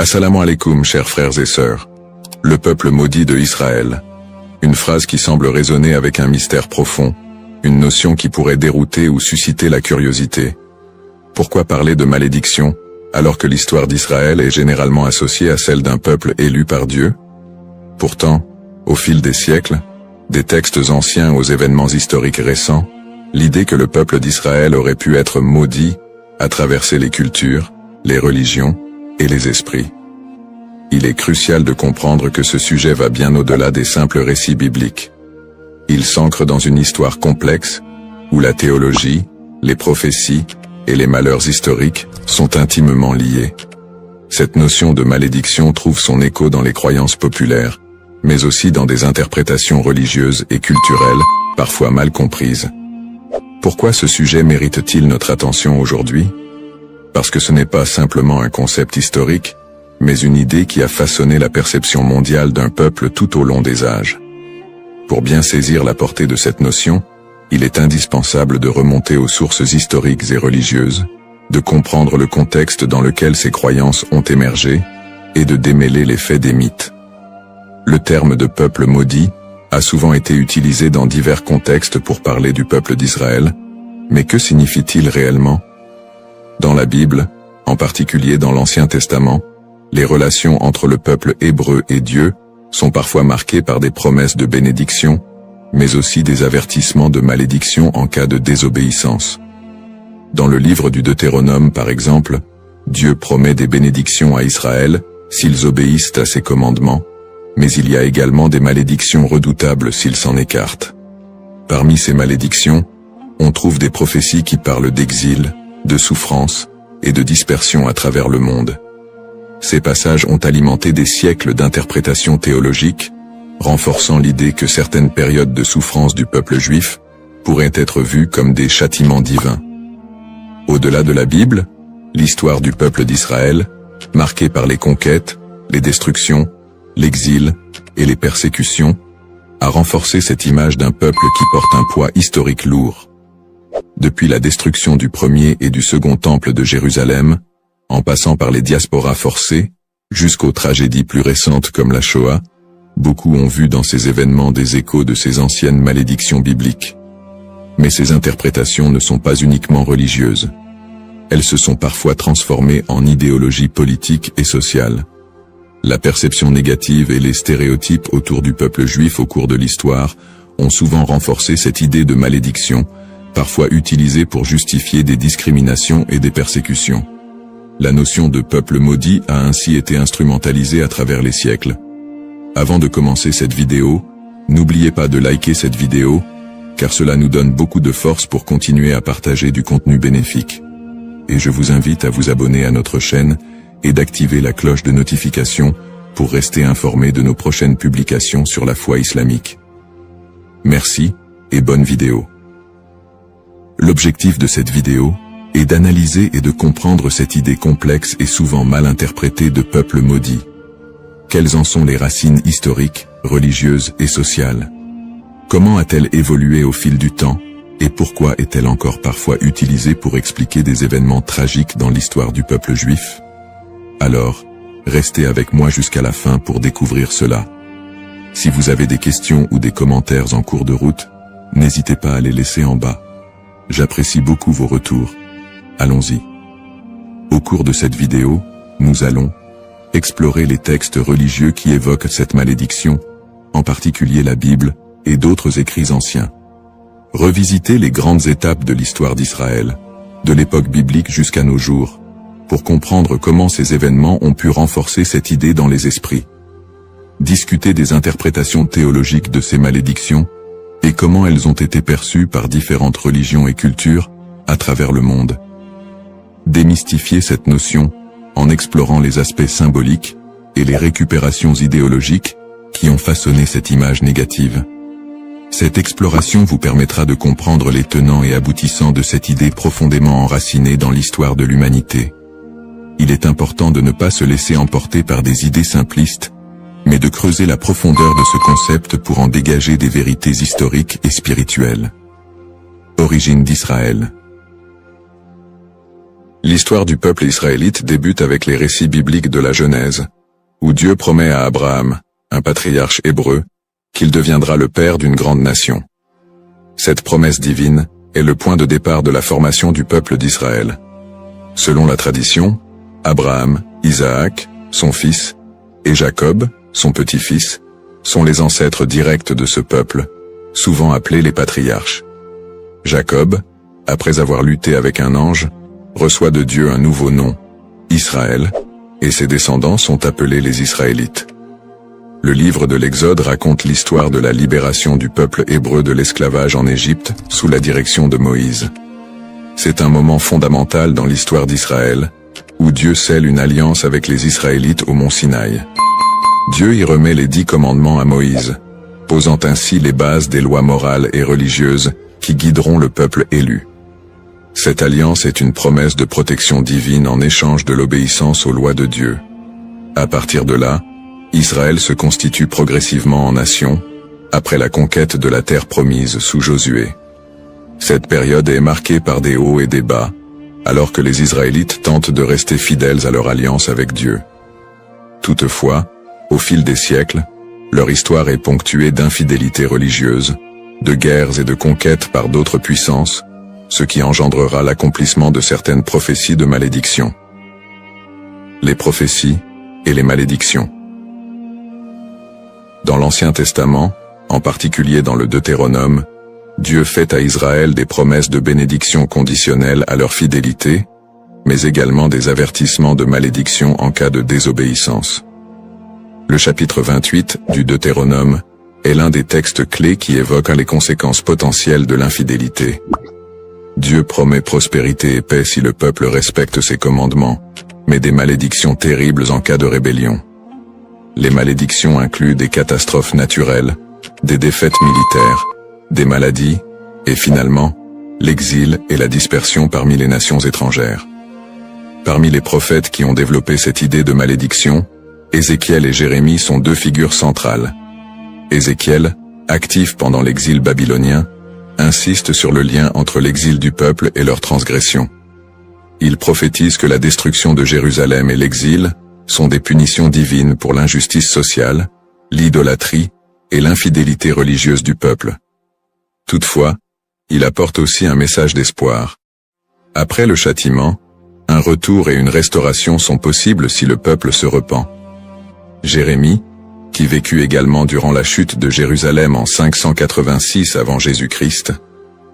Assalamu alaikum, chers frères et sœurs. Le peuple maudit de Israël. Une phrase qui semble résonner avec un mystère profond, une notion qui pourrait dérouter ou susciter la curiosité. Pourquoi parler de malédiction, alors que l'histoire d'Israël est généralement associée à celle d'un peuple élu par Dieu? Pourtant, au fil des siècles, des textes anciens aux événements historiques récents, l'idée que le peuple d'Israël aurait pu être maudit a traversé les cultures, les religions et les esprits. Il est crucial de comprendre que ce sujet va bien au-delà des simples récits bibliques. Il s'ancre dans une histoire complexe, où la théologie, les prophéties et les malheurs historiques sont intimement liés. Cette notion de malédiction trouve son écho dans les croyances populaires, mais aussi dans des interprétations religieuses et culturelles, parfois mal comprises. Pourquoi ce sujet mérite-t-il notre attention aujourd'hui? Parce que ce n'est pas simplement un concept historique, mais une idée qui a façonné la perception mondiale d'un peuple tout au long des âges. Pour bien saisir la portée de cette notion, il est indispensable de remonter aux sources historiques et religieuses, de comprendre le contexte dans lequel ces croyances ont émergé, et de démêler les faits des mythes. Le terme de peuple maudit a souvent été utilisé dans divers contextes pour parler du peuple d'Israël, mais que signifie-t-il réellement? Dans la Bible, en particulier dans l'Ancien Testament, les relations entre le peuple hébreu et Dieu sont parfois marquées par des promesses de bénédiction, mais aussi des avertissements de malédiction en cas de désobéissance. Dans le livre du Deutéronome par exemple, Dieu promet des bénédictions à Israël s'ils obéissent à ses commandements, mais il y a également des malédictions redoutables s'ils s'en écartent. Parmi ces malédictions, on trouve des prophéties qui parlent d'exil, de souffrance et de dispersion à travers le monde. Ces passages ont alimenté des siècles d'interprétations théologiques, renforçant l'idée que certaines périodes de souffrance du peuple juif pourraient être vues comme des châtiments divins. Au-delà de la Bible, l'histoire du peuple d'Israël, marquée par les conquêtes, les destructions, l'exil et les persécutions, a renforcé cette image d'un peuple qui porte un poids historique lourd. Depuis la destruction du premier et du second temple de Jérusalem, en passant par les diasporas forcées, jusqu'aux tragédies plus récentes comme la Shoah, beaucoup ont vu dans ces événements des échos de ces anciennes malédictions bibliques. Mais ces interprétations ne sont pas uniquement religieuses. Elles se sont parfois transformées en idéologie politique et sociale. La perception négative et les stéréotypes autour du peuple juif au cours de l'histoire ont souvent renforcé cette idée de malédiction, parfois utilisée pour justifier des discriminations et des persécutions. La notion de peuple maudit a ainsi été instrumentalisée à travers les siècles. Avant de commencer cette vidéo, n'oubliez pas de liker cette vidéo, car cela nous donne beaucoup de force pour continuer à partager du contenu bénéfique. Et je vous invite à vous abonner à notre chaîne et d'activer la cloche de notification pour rester informé de nos prochaines publications sur la foi islamique. Merci et bonne vidéo. L'objectif de cette vidéo est d'analyser et de comprendre cette idée complexe et souvent mal interprétée de peuple maudit. Quelles en sont les racines historiques, religieuses et sociales? Comment a-t-elle évolué au fil du temps, et pourquoi est-elle encore parfois utilisée pour expliquer des événements tragiques dans l'histoire du peuple juif? Alors, restez avec moi jusqu'à la fin pour découvrir cela. Si vous avez des questions ou des commentaires en cours de route, n'hésitez pas à les laisser en bas. J'apprécie beaucoup vos retours. Allons-y. Au cours de cette vidéo, nous allons explorer les textes religieux qui évoquent cette malédiction, en particulier la Bible et d'autres écrits anciens. Revisiter les grandes étapes de l'histoire d'Israël, de l'époque biblique jusqu'à nos jours, pour comprendre comment ces événements ont pu renforcer cette idée dans les esprits. Discuter des interprétations théologiques de ces malédictions, et comment elles ont été perçues par différentes religions et cultures à travers le monde. Démystifier cette notion en explorant les aspects symboliques et les récupérations idéologiques qui ont façonné cette image négative. Cette exploration vous permettra de comprendre les tenants et aboutissants de cette idée profondément enracinée dans l'histoire de l'humanité. Il est important de ne pas se laisser emporter par des idées simplistes, mais de creuser la profondeur de ce concept pour en dégager des vérités historiques et spirituelles. Origine d'Israël. L'histoire du peuple israélite débute avec les récits bibliques de la Genèse, où Dieu promet à Abraham, un patriarche hébreu, qu'il deviendra le père d'une grande nation. Cette promesse divine est le point de départ de la formation du peuple d'Israël. Selon la tradition, Abraham, Isaac, son fils, et Jacob, son petit-fils, sont les ancêtres directs de ce peuple, souvent appelés les patriarches. Jacob, après avoir lutté avec un ange, reçoit de Dieu un nouveau nom, Israël, et ses descendants sont appelés les Israélites. Le livre de l'Exode raconte l'histoire de la libération du peuple hébreu de l'esclavage en Égypte sous la direction de Moïse. C'est un moment fondamental dans l'histoire d'Israël, où Dieu scelle une alliance avec les Israélites au mont Sinaï. Dieu y remet les 10 commandements à Moïse, posant ainsi les bases des lois morales et religieuses qui guideront le peuple élu. Cette alliance est une promesse de protection divine en échange de l'obéissance aux lois de Dieu. À partir de là, Israël se constitue progressivement en nation, après la conquête de la terre promise sous Josué. Cette période est marquée par des hauts et des bas, alors que les Israélites tentent de rester fidèles à leur alliance avec Dieu. Toutefois, au fil des siècles, leur histoire est ponctuée d'infidélités religieuses, de guerres et de conquêtes par d'autres puissances, ce qui engendrera l'accomplissement de certaines prophéties de malédiction. Les prophéties et les malédictions. Dans l'Ancien Testament, en particulier dans le Deutéronome, Dieu fait à Israël des promesses de bénédiction conditionnelles à leur fidélité, mais également des avertissements de malédiction en cas de désobéissance. Le chapitre 28 du Deutéronome est l'un des textes clés qui évoque les conséquences potentielles de l'infidélité. Dieu promet prospérité et paix si le peuple respecte ses commandements, mais des malédictions terribles en cas de rébellion. Les malédictions incluent des catastrophes naturelles, des défaites militaires, des maladies, et finalement, l'exil et la dispersion parmi les nations étrangères. Parmi les prophètes qui ont développé cette idée de malédiction, Ézéchiel et Jérémie sont 2 figures centrales. Ézéchiel, actif pendant l'exil babylonien, insiste sur le lien entre l'exil du peuple et leur transgression. Il prophétise que la destruction de Jérusalem et l'exil sont des punitions divines pour l'injustice sociale, l'idolâtrie et l'infidélité religieuse du peuple. Toutefois, il apporte aussi un message d'espoir. Après le châtiment, un retour et une restauration sont possibles si le peuple se repent. Jérémie, qui vécut également durant la chute de Jérusalem en 586 avant Jésus-Christ,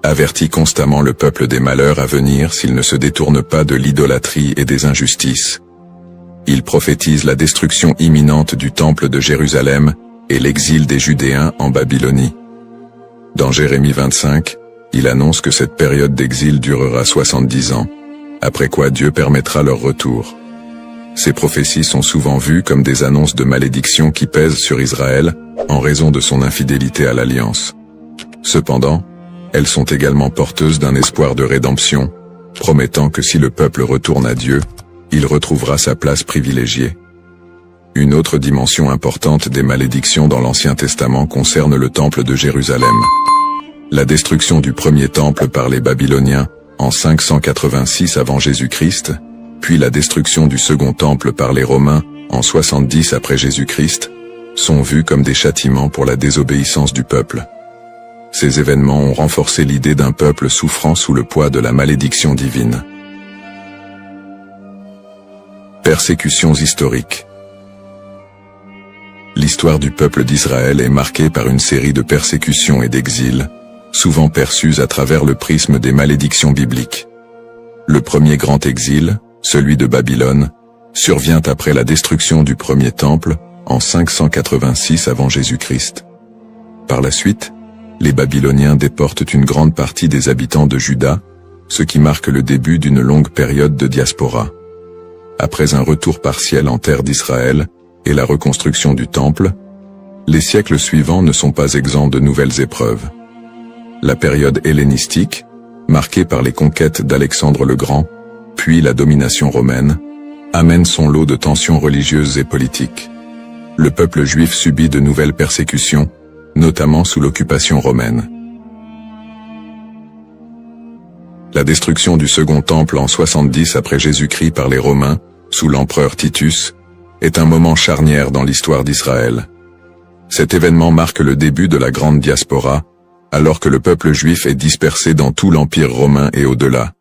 avertit constamment le peuple des malheurs à venir s'il ne se détourne pas de l'idolâtrie et des injustices. Il prophétise la destruction imminente du temple de Jérusalem et l'exil des Judéens en Babylonie. Dans Jérémie 25, il annonce que cette période d'exil durera 70 ans, après quoi Dieu permettra leur retour. Ces prophéties sont souvent vues comme des annonces de malédiction qui pèsent sur Israël en raison de son infidélité à l'alliance. Cependant, elles sont également porteuses d'un espoir de rédemption, promettant que si le peuple retourne à Dieu, il retrouvera sa place privilégiée. Une autre dimension importante des malédictions dans l'Ancien Testament concerne le temple de Jérusalem. La destruction du premier temple par les Babyloniens en 586 avant Jésus-Christ, puis la destruction du second temple par les Romains en 70 après Jésus-Christ, sont vus comme des châtiments pour la désobéissance du peuple. Ces événements ont renforcé l'idée d'un peuple souffrant sous le poids de la malédiction divine. Persécutions historiques. L'histoire du peuple d'Israël est marquée par une série de persécutions et d'exils, souvent perçues à travers le prisme des malédictions bibliques. Le premier grand exil, celui de Babylone, survient après la destruction du premier temple en 586 avant Jésus-Christ. Par la suite, les Babyloniens déportent une grande partie des habitants de Juda, ce qui marque le début d'une longue période de diaspora. Après un retour partiel en terre d'Israël et la reconstruction du temple, les siècles suivants ne sont pas exempts de nouvelles épreuves. La période hellénistique, marquée par les conquêtes d'Alexandre le Grand, puis la domination romaine, amène son lot de tensions religieuses et politiques. Le peuple juif subit de nouvelles persécutions, notamment sous l'occupation romaine. La destruction du Second Temple en 70 après Jésus-Christ par les Romains, sous l'empereur Titus, est un moment charnière dans l'histoire d'Israël. Cet événement marque le début de la grande diaspora, alors que le peuple juif est dispersé dans tout l'Empire romain et au-delà.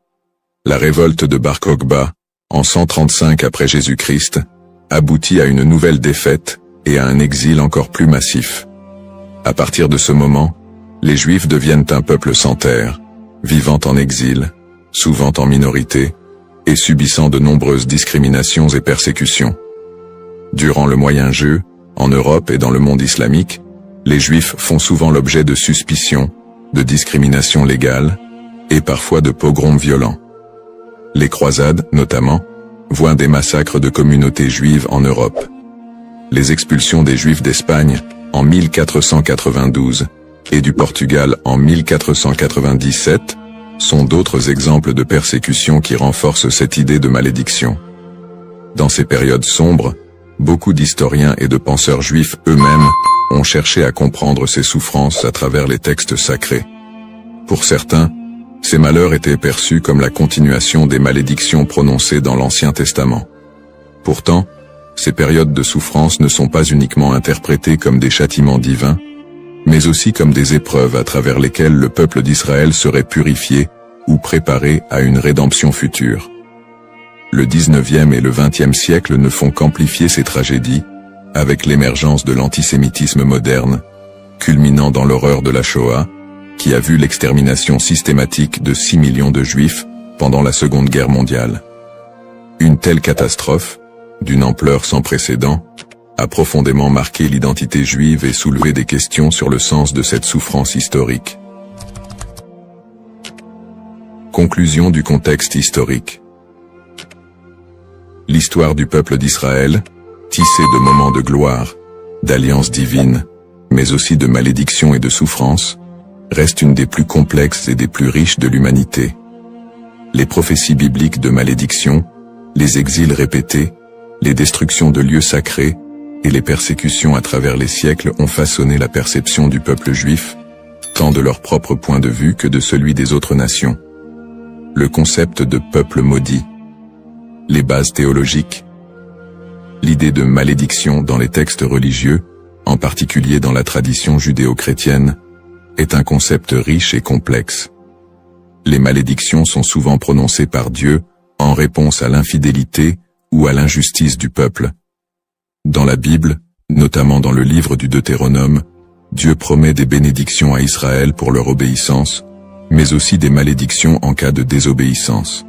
La révolte de Bar Kokhba, en 135 après Jésus-Christ, aboutit à une nouvelle défaite et à un exil encore plus massif. À partir de ce moment, les Juifs deviennent un peuple sans terre, vivant en exil, souvent en minorité, et subissant de nombreuses discriminations et persécutions. Durant le Moyen-Âge, en Europe et dans le monde islamique, les Juifs font souvent l'objet de suspicions, de discriminations légales, et parfois de pogroms violents. Les croisades, notamment, voient des massacres de communautés juives en Europe. Les expulsions des Juifs d'Espagne, en 1492, et du Portugal en 1497, sont d'autres exemples de persécutions qui renforcent cette idée de malédiction. Dans ces périodes sombres, beaucoup d'historiens et de penseurs juifs eux-mêmes ont cherché à comprendre ces souffrances à travers les textes sacrés. Pour certains, ces malheurs étaient perçus comme la continuation des malédictions prononcées dans l'Ancien Testament. Pourtant, ces périodes de souffrance ne sont pas uniquement interprétées comme des châtiments divins, mais aussi comme des épreuves à travers lesquelles le peuple d'Israël serait purifié ou préparé à une rédemption future. Le 19e et le 20e siècle ne font qu'amplifier ces tragédies, avec l'émergence de l'antisémitisme moderne, culminant dans l'horreur de la Shoah, qui a vu l'extermination systématique de 6 millions de Juifs pendant la Seconde Guerre mondiale. Une telle catastrophe, d'une ampleur sans précédent, a profondément marqué l'identité juive et soulevé des questions sur le sens de cette souffrance historique. Conclusion du contexte historique. L'histoire du peuple d'Israël, tissée de moments de gloire, d'alliances divines, mais aussi de malédictions et de souffrances, reste une des plus complexes et des plus riches de l'humanité. Les prophéties bibliques de malédiction, les exils répétés, les destructions de lieux sacrés et les persécutions à travers les siècles ont façonné la perception du peuple juif, tant de leur propre point de vue que de celui des autres nations. Le concept de peuple maudit, les bases théologiques, l'idée de malédiction dans les textes religieux, en particulier dans la tradition judéo-chrétienne, est un concept riche et complexe. Les malédictions sont souvent prononcées par Dieu en réponse à l'infidélité ou à l'injustice du peuple. Dans la Bible, notamment dans le livre du Deutéronome, Dieu promet des bénédictions à Israël pour leur obéissance, mais aussi des malédictions en cas de désobéissance.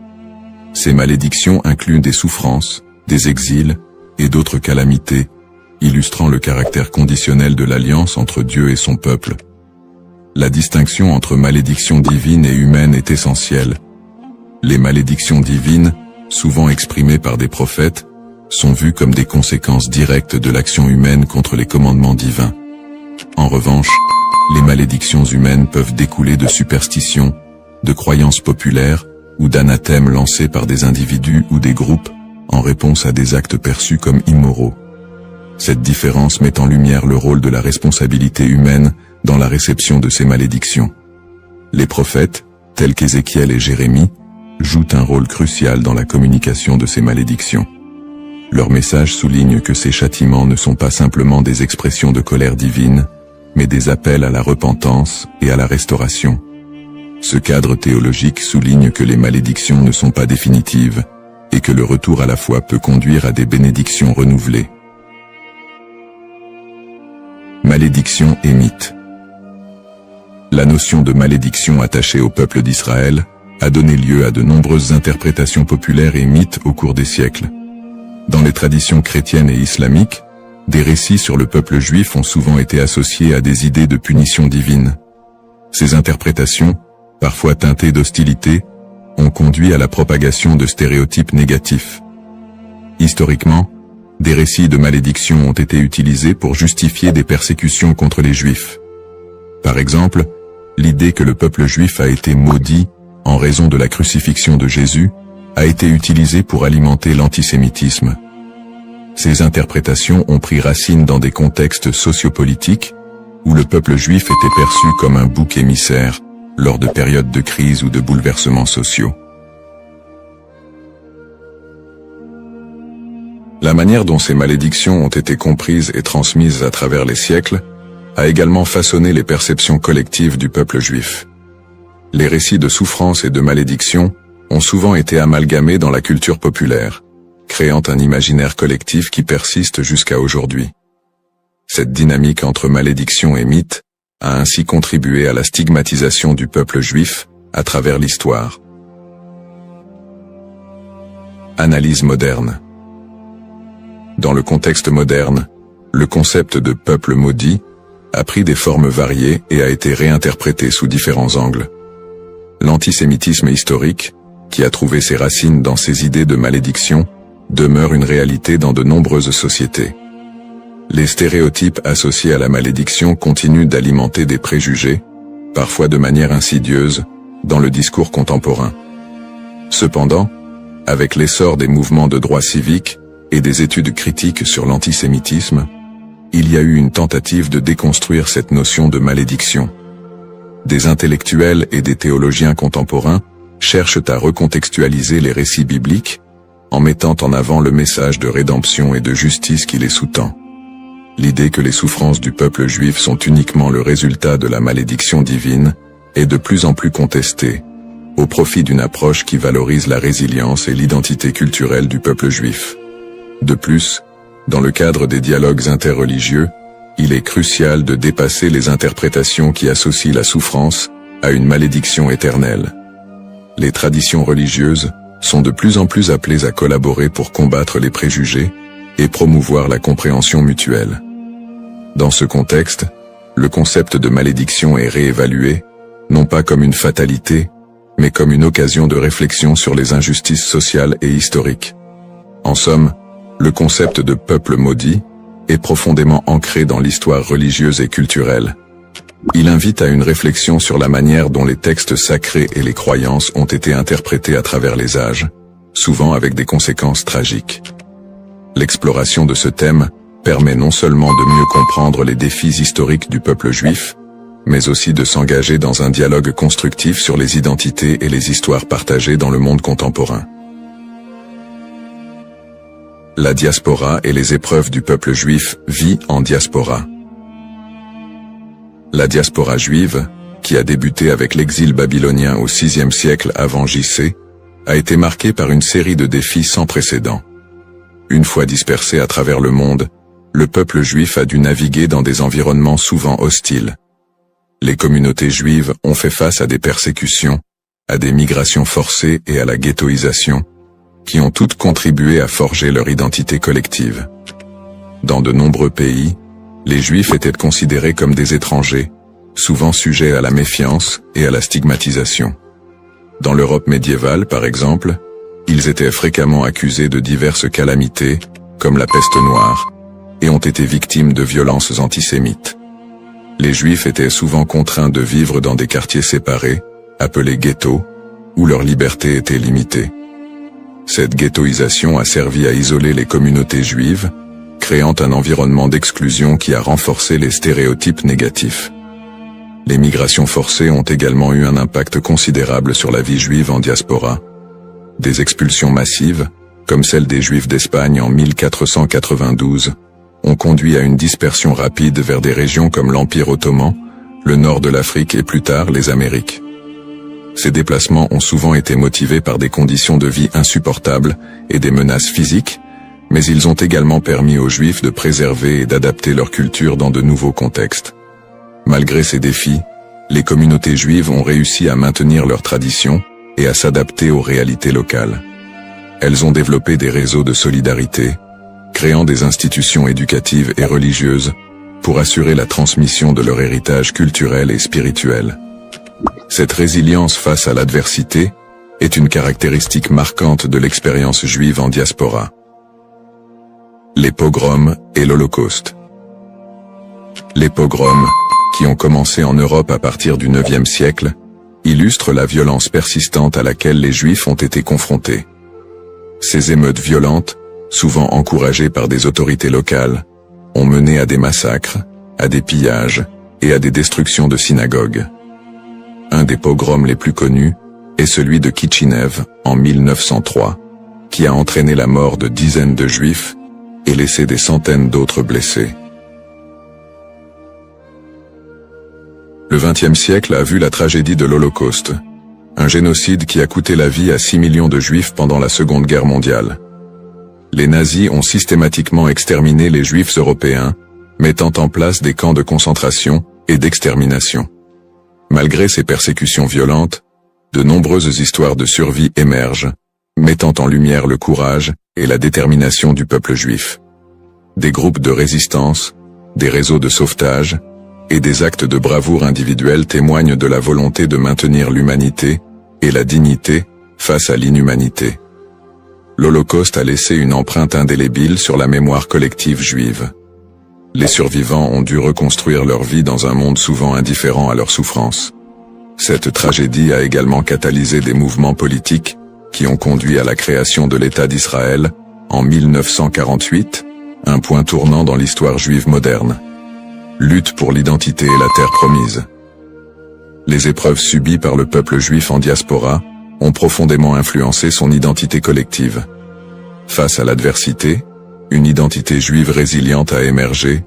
Ces malédictions incluent des souffrances, des exils et d'autres calamités, illustrant le caractère conditionnel de l'alliance entre Dieu et son peuple. La distinction entre malédiction divine et humaine est essentielle. Les malédictions divines, souvent exprimées par des prophètes, sont vues comme des conséquences directes de l'action humaine contre les commandements divins. En revanche, les malédictions humaines peuvent découler de superstitions, de croyances populaires ou d'anathèmes lancés par des individus ou des groupes en réponse à des actes perçus comme immoraux. Cette différence met en lumière le rôle de la responsabilité humaine dans la réception de ces malédictions. Les prophètes, tels qu'Ézéchiel et Jérémie, jouent un rôle crucial dans la communication de ces malédictions. Leur message souligne que ces châtiments ne sont pas simplement des expressions de colère divine, mais des appels à la repentance et à la restauration. Ce cadre théologique souligne que les malédictions ne sont pas définitives, et que le retour à la foi peut conduire à des bénédictions renouvelées. Malédiction et mythe. La notion de malédiction attachée au peuple d'Israël a donné lieu à de nombreuses interprétations populaires et mythes au cours des siècles. Dans les traditions chrétiennes et islamiques, des récits sur le peuple juif ont souvent été associés à des idées de punition divine. Ces interprétations, parfois teintées d'hostilité, ont conduit à la propagation de stéréotypes négatifs. Historiquement, des récits de malédiction ont été utilisés pour justifier des persécutions contre les Juifs. Par exemple, l'idée que le peuple juif a été maudit en raison de la crucifixion de Jésus a été utilisée pour alimenter l'antisémitisme. Ces interprétations ont pris racine dans des contextes sociopolitiques où le peuple juif était perçu comme un bouc émissaire, lors de périodes de crise ou de bouleversements sociaux. La manière dont ces malédictions ont été comprises et transmises à travers les siècles a également façonné les perceptions collectives du peuple juif. Les récits de souffrance et de malédiction ont souvent été amalgamés dans la culture populaire, créant un imaginaire collectif qui persiste jusqu'à aujourd'hui. Cette dynamique entre malédiction et mythe a ainsi contribué à la stigmatisation du peuple juif à travers l'histoire. Analyse moderne. Dans le contexte moderne, le concept de peuple maudit a pris des formes variées et a été réinterprété sous différents angles. L'antisémitisme historique, qui a trouvé ses racines dans ces idées de malédiction, demeure une réalité dans de nombreuses sociétés. Les stéréotypes associés à la malédiction continuent d'alimenter des préjugés, parfois de manière insidieuse, dans le discours contemporain. Cependant, avec l'essor des mouvements de droits civiques et des études critiques sur l'antisémitisme, il y a eu une tentative de déconstruire cette notion de malédiction. Des intellectuels et des théologiens contemporains cherchent à recontextualiser les récits bibliques en mettant en avant le message de rédemption et de justice qui les sous-tend. L'idée que les souffrances du peuple juif sont uniquement le résultat de la malédiction divine est de plus en plus contestée, au profit d'une approche qui valorise la résilience et l'identité culturelle du peuple juif. De plus, dans le cadre des dialogues interreligieux, il est crucial de dépasser les interprétations qui associent la souffrance à une malédiction éternelle. Les traditions religieuses sont de plus en plus appelées à collaborer pour combattre les préjugés et promouvoir la compréhension mutuelle. Dans ce contexte, le concept de malédiction est réévalué, non pas comme une fatalité, mais comme une occasion de réflexion sur les injustices sociales et historiques. En somme, le concept de peuple maudit est profondément ancré dans l'histoire religieuse et culturelle. Il invite à une réflexion sur la manière dont les textes sacrés et les croyances ont été interprétés à travers les âges, souvent avec des conséquences tragiques. L'exploration de ce thème permet non seulement de mieux comprendre les défis historiques du peuple juif, mais aussi de s'engager dans un dialogue constructif sur les identités et les histoires partagées dans le monde contemporain. La diaspora et les épreuves du peuple juif vit en diaspora. La diaspora juive, qui a débuté avec l'exil babylonien au VIe siècle avant J.C., a été marquée par une série de défis sans précédent. Une fois dispersé à travers le monde, le peuple juif a dû naviguer dans des environnements souvent hostiles. Les communautés juives ont fait face à des persécutions, à des migrations forcées et à la ghettoisation, qui ont toutes contribué à forger leur identité collective. Dans de nombreux pays, les Juifs étaient considérés comme des étrangers, souvent sujets à la méfiance et à la stigmatisation. Dans l'Europe médiévale, par exemple, ils étaient fréquemment accusés de diverses calamités, comme la peste noire, et ont été victimes de violences antisémites. Les Juifs étaient souvent contraints de vivre dans des quartiers séparés, appelés ghettos, où leur liberté était limitée. Cette ghettoisation a servi à isoler les communautés juives, créant un environnement d'exclusion qui a renforcé les stéréotypes négatifs. Les migrations forcées ont également eu un impact considérable sur la vie juive en diaspora. Des expulsions massives, comme celle des Juifs d'Espagne en 1492, ont conduit à une dispersion rapide vers des régions comme l'Empire ottoman, le nord de l'Afrique et plus tard les Amériques. Ces déplacements ont souvent été motivés par des conditions de vie insupportables et des menaces physiques, mais ils ont également permis aux Juifs de préserver et d'adapter leur culture dans de nouveaux contextes. Malgré ces défis, les communautés juives ont réussi à maintenir leurs traditions et à s'adapter aux réalités locales. Elles ont développé des réseaux de solidarité, créant des institutions éducatives et religieuses pour assurer la transmission de leur héritage culturel et spirituel. Cette résilience face à l'adversité est une caractéristique marquante de l'expérience juive en diaspora. Les pogroms et l'Holocauste. Les pogroms, qui ont commencé en Europe à partir du IXe siècle, illustrent la violence persistante à laquelle les Juifs ont été confrontés. Ces émeutes violentes, souvent encouragées par des autorités locales, ont mené à des massacres, à des pillages et à des destructions de synagogues. Un des pogroms les plus connus est celui de Kitchinev en 1903, qui a entraîné la mort de dizaines de Juifs et laissé des centaines d'autres blessés. Le XXe siècle a vu la tragédie de l'Holocauste, un génocide qui a coûté la vie à 6 millions de Juifs pendant la Seconde Guerre mondiale. Les nazis ont systématiquement exterminé les Juifs européens, mettant en place des camps de concentration et d'extermination. Malgré ces persécutions violentes, de nombreuses histoires de survie émergent, mettant en lumière le courage et la détermination du peuple juif. Des groupes de résistance, des réseaux de sauvetage et des actes de bravoure individuels témoignent de la volonté de maintenir l'humanité et la dignité face à l'inhumanité. L'Holocauste a laissé une empreinte indélébile sur la mémoire collective juive. Les survivants ont dû reconstruire leur vie dans un monde souvent indifférent à leurs souffrances. Cette tragédie a également catalysé des mouvements politiques qui ont conduit à la création de l'État d'Israël en 1948, un point tournant dans l'histoire juive moderne. Lutte pour l'identité et la terre promise. Les épreuves subies par le peuple juif en diaspora ont profondément influencé son identité collective. Face à l'adversité, une identité juive résiliente a émergé,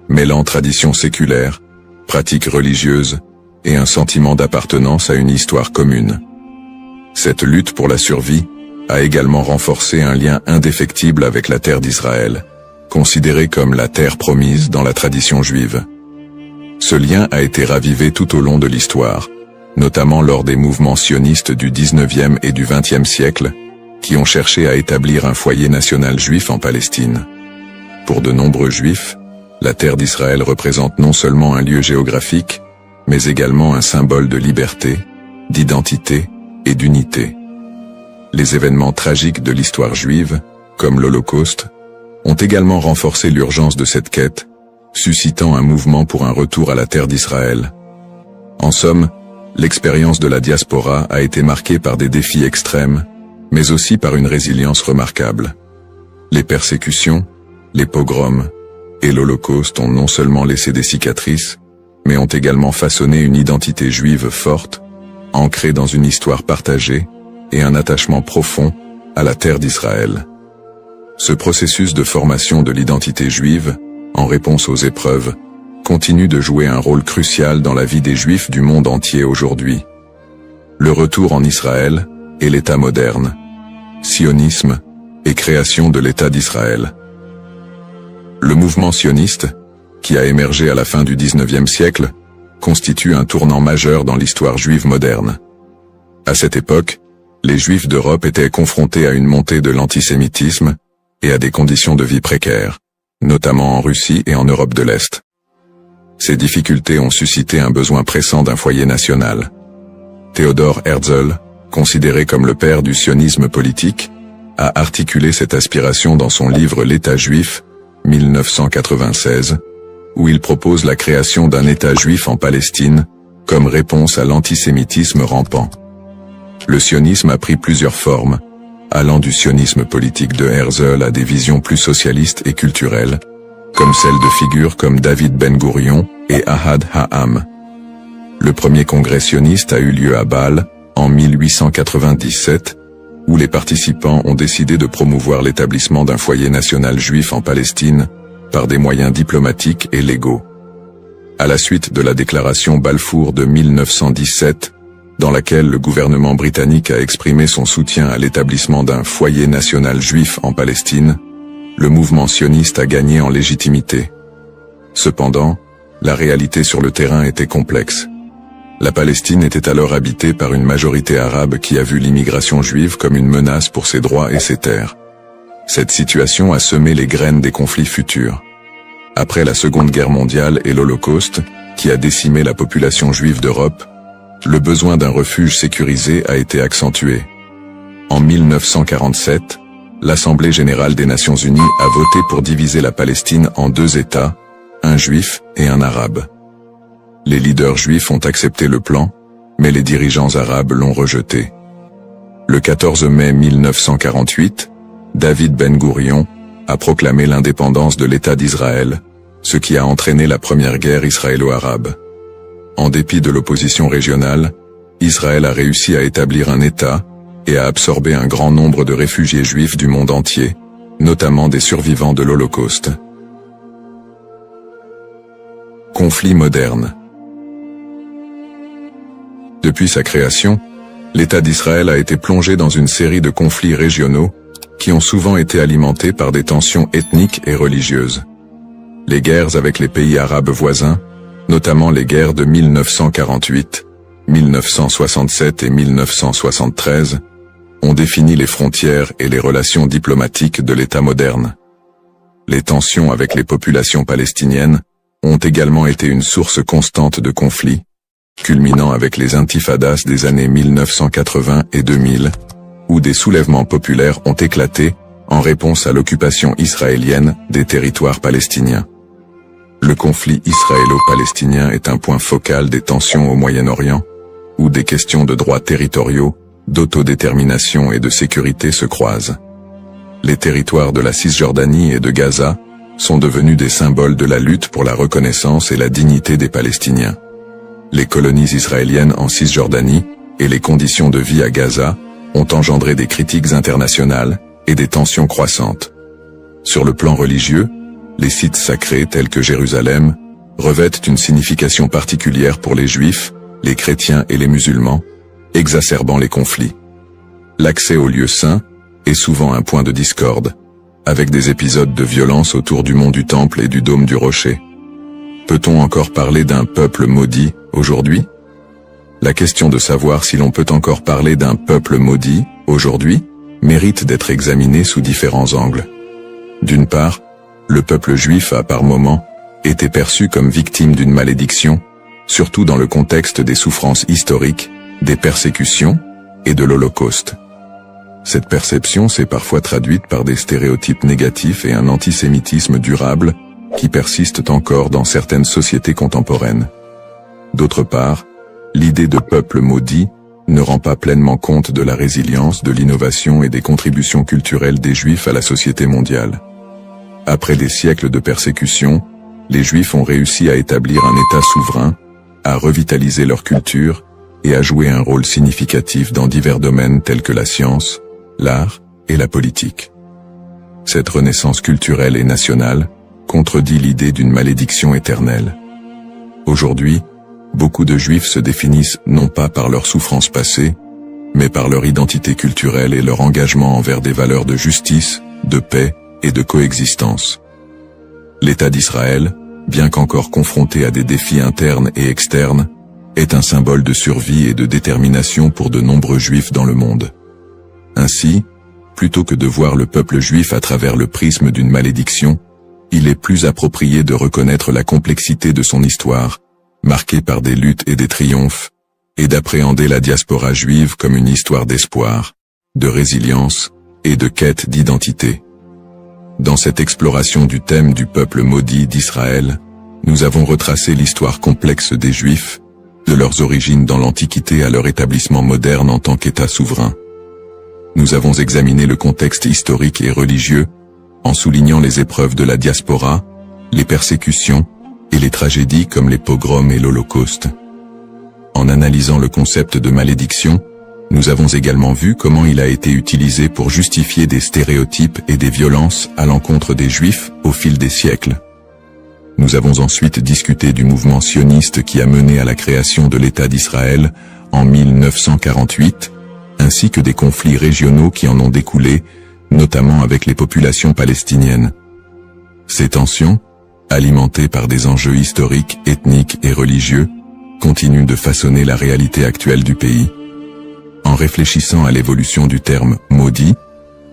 mêlant traditions séculaires, pratiques religieuses et un sentiment d'appartenance à une histoire commune. Cette lutte pour la survie a également renforcé un lien indéfectible avec la terre d'Israël, considérée comme la terre promise dans la tradition juive. Ce lien a été ravivé tout au long de l'histoire, notamment lors des mouvements sionistes du XIXe et du XXe siècle, qui ont cherché à établir un foyer national juif en Palestine. Pour de nombreux juifs, la terre d'Israël représente non seulement un lieu géographique, mais également un symbole de liberté, d'identité et d'unité. Les événements tragiques de l'histoire juive, comme l'Holocauste, ont également renforcé l'urgence de cette quête, suscitant un mouvement pour un retour à la terre d'Israël. En somme, l'expérience de la diaspora a été marquée par des défis extrêmes, mais aussi par une résilience remarquable. Les persécutions, les pogroms et l'Holocauste ont non seulement laissé des cicatrices, mais ont également façonné une identité juive forte, ancrée dans une histoire partagée et un attachement profond à la terre d'Israël. Ce processus de formation de l'identité juive, en réponse aux épreuves, continue de jouer un rôle crucial dans la vie des Juifs du monde entier aujourd'hui. Le retour en Israël et l'État moderne, sionisme et création de l'État d'Israël. Le mouvement sioniste, qui a émergé à la fin du XIXe siècle, constitue un tournant majeur dans l'histoire juive moderne. À cette époque, les Juifs d'Europe étaient confrontés à une montée de l'antisémitisme et à des conditions de vie précaires, notamment en Russie et en Europe de l'Est. Ces difficultés ont suscité un besoin pressant d'un foyer national. Theodor Herzl, considéré comme le père du sionisme politique, a articulé cette aspiration dans son livre L'État juif, 1996, où il propose la création d'un État juif en Palestine, comme réponse à l'antisémitisme rampant. Le sionisme a pris plusieurs formes, allant du sionisme politique de Herzl à des visions plus socialistes et culturelles, comme celles de figures comme David Ben-Gourion et Ahad Ha'am. Le premier congrès sioniste a eu lieu à Bâle, en 1897, où les participants ont décidé de promouvoir l'établissement d'un foyer national juif en Palestine, par des moyens diplomatiques et légaux. À la suite de la déclaration Balfour de 1917, dans laquelle le gouvernement britannique a exprimé son soutien à l'établissement d'un foyer national juif en Palestine, le mouvement sioniste a gagné en légitimité. Cependant, la réalité sur le terrain était complexe. La Palestine était alors habitée par une majorité arabe qui a vu l'immigration juive comme une menace pour ses droits et ses terres. Cette situation a semé les graines des conflits futurs. Après la Seconde Guerre mondiale et l'Holocauste, qui a décimé la population juive d'Europe, le besoin d'un refuge sécurisé a été accentué. En 1947, l'Assemblée générale des Nations unies a voté pour diviser la Palestine en deux États, un juif et un arabe. Les leaders juifs ont accepté le plan, mais les dirigeants arabes l'ont rejeté. Le 14 mai 1948, David Ben-Gourion a proclamé l'indépendance de l'État d'Israël, ce qui a entraîné la première guerre israélo-arabe. En dépit de l'opposition régionale, Israël a réussi à établir un État et à absorber un grand nombre de réfugiés juifs du monde entier, notamment des survivants de l'Holocauste. Conflit moderne. Depuis sa création, l'État d'Israël a été plongé dans une série de conflits régionaux qui ont souvent été alimentés par des tensions ethniques et religieuses. Les guerres avec les pays arabes voisins, notamment les guerres de 1948, 1967 et 1973, ont défini les frontières et les relations diplomatiques de l'État moderne. Les tensions avec les populations palestiniennes ont également été une source constante de conflits, culminant avec les intifadas des années 1980 et 2000, où des soulèvements populaires ont éclaté en réponse à l'occupation israélienne des territoires palestiniens. Le conflit israélo-palestinien est un point focal des tensions au Moyen-Orient, où des questions de droits territoriaux, d'autodétermination et de sécurité se croisent. Les territoires de la Cisjordanie et de Gaza sont devenus des symboles de la lutte pour la reconnaissance et la dignité des Palestiniens. Les colonies israéliennes en Cisjordanie et les conditions de vie à Gaza ont engendré des critiques internationales et des tensions croissantes. Sur le plan religieux, les sites sacrés tels que Jérusalem revêtent une signification particulière pour les Juifs, les chrétiens et les musulmans, exacerbant les conflits. L'accès aux lieux saints est souvent un point de discorde, avec des épisodes de violence autour du mont du Temple et du dôme du Rocher. Peut-on encore parler d'un peuple maudit aujourd'hui? La question de savoir si l'on peut encore parler d'un peuple maudit aujourd'hui mérite d'être examinée sous différents angles. D'une part, le peuple juif a par moments été perçu comme victime d'une malédiction, surtout dans le contexte des souffrances historiques, des persécutions et de l'Holocauste. Cette perception s'est parfois traduite par des stéréotypes négatifs et un antisémitisme durable qui persistent encore dans certaines sociétés contemporaines. D'autre part, l'idée de peuple maudit ne rend pas pleinement compte de la résilience, de l'innovation et des contributions culturelles des Juifs à la société mondiale. Après des siècles de persécution, les Juifs ont réussi à établir un État souverain, à revitaliser leur culture et à jouer un rôle significatif dans divers domaines tels que la science, l'art et la politique. Cette renaissance culturelle et nationale contredit l'idée d'une malédiction éternelle. Aujourd'hui, beaucoup de Juifs se définissent non pas par leurs souffrances passées, mais par leur identité culturelle et leur engagement envers des valeurs de justice, de paix et de coexistence. L'État d'Israël, bien qu'encore confronté à des défis internes et externes, est un symbole de survie et de détermination pour de nombreux Juifs dans le monde. Ainsi, plutôt que de voir le peuple juif à travers le prisme d'une malédiction, il est plus approprié de reconnaître la complexité de son histoire, marquée par des luttes et des triomphes, et d'appréhender la diaspora juive comme une histoire d'espoir, de résilience et de quête d'identité. Dans cette exploration du thème du peuple maudit d'Israël, nous avons retracé l'histoire complexe des Juifs, de leurs origines dans l'Antiquité à leur établissement moderne en tant qu'État souverain. Nous avons examiné le contexte historique et religieux, en soulignant les épreuves de la diaspora, les persécutions et les tragédies comme les pogroms et l'Holocauste. En analysant le concept de malédiction, nous avons également vu comment il a été utilisé pour justifier des stéréotypes et des violences à l'encontre des Juifs au fil des siècles. Nous avons ensuite discuté du mouvement sioniste qui a mené à la création de l'État d'Israël en 1948, ainsi que des conflits régionaux qui en ont découlé, notamment avec les populations palestiniennes. Ces tensions, alimentées par des enjeux historiques, ethniques et religieux, continuent de façonner la réalité actuelle du pays. En réfléchissant à l'évolution du terme « maudit »,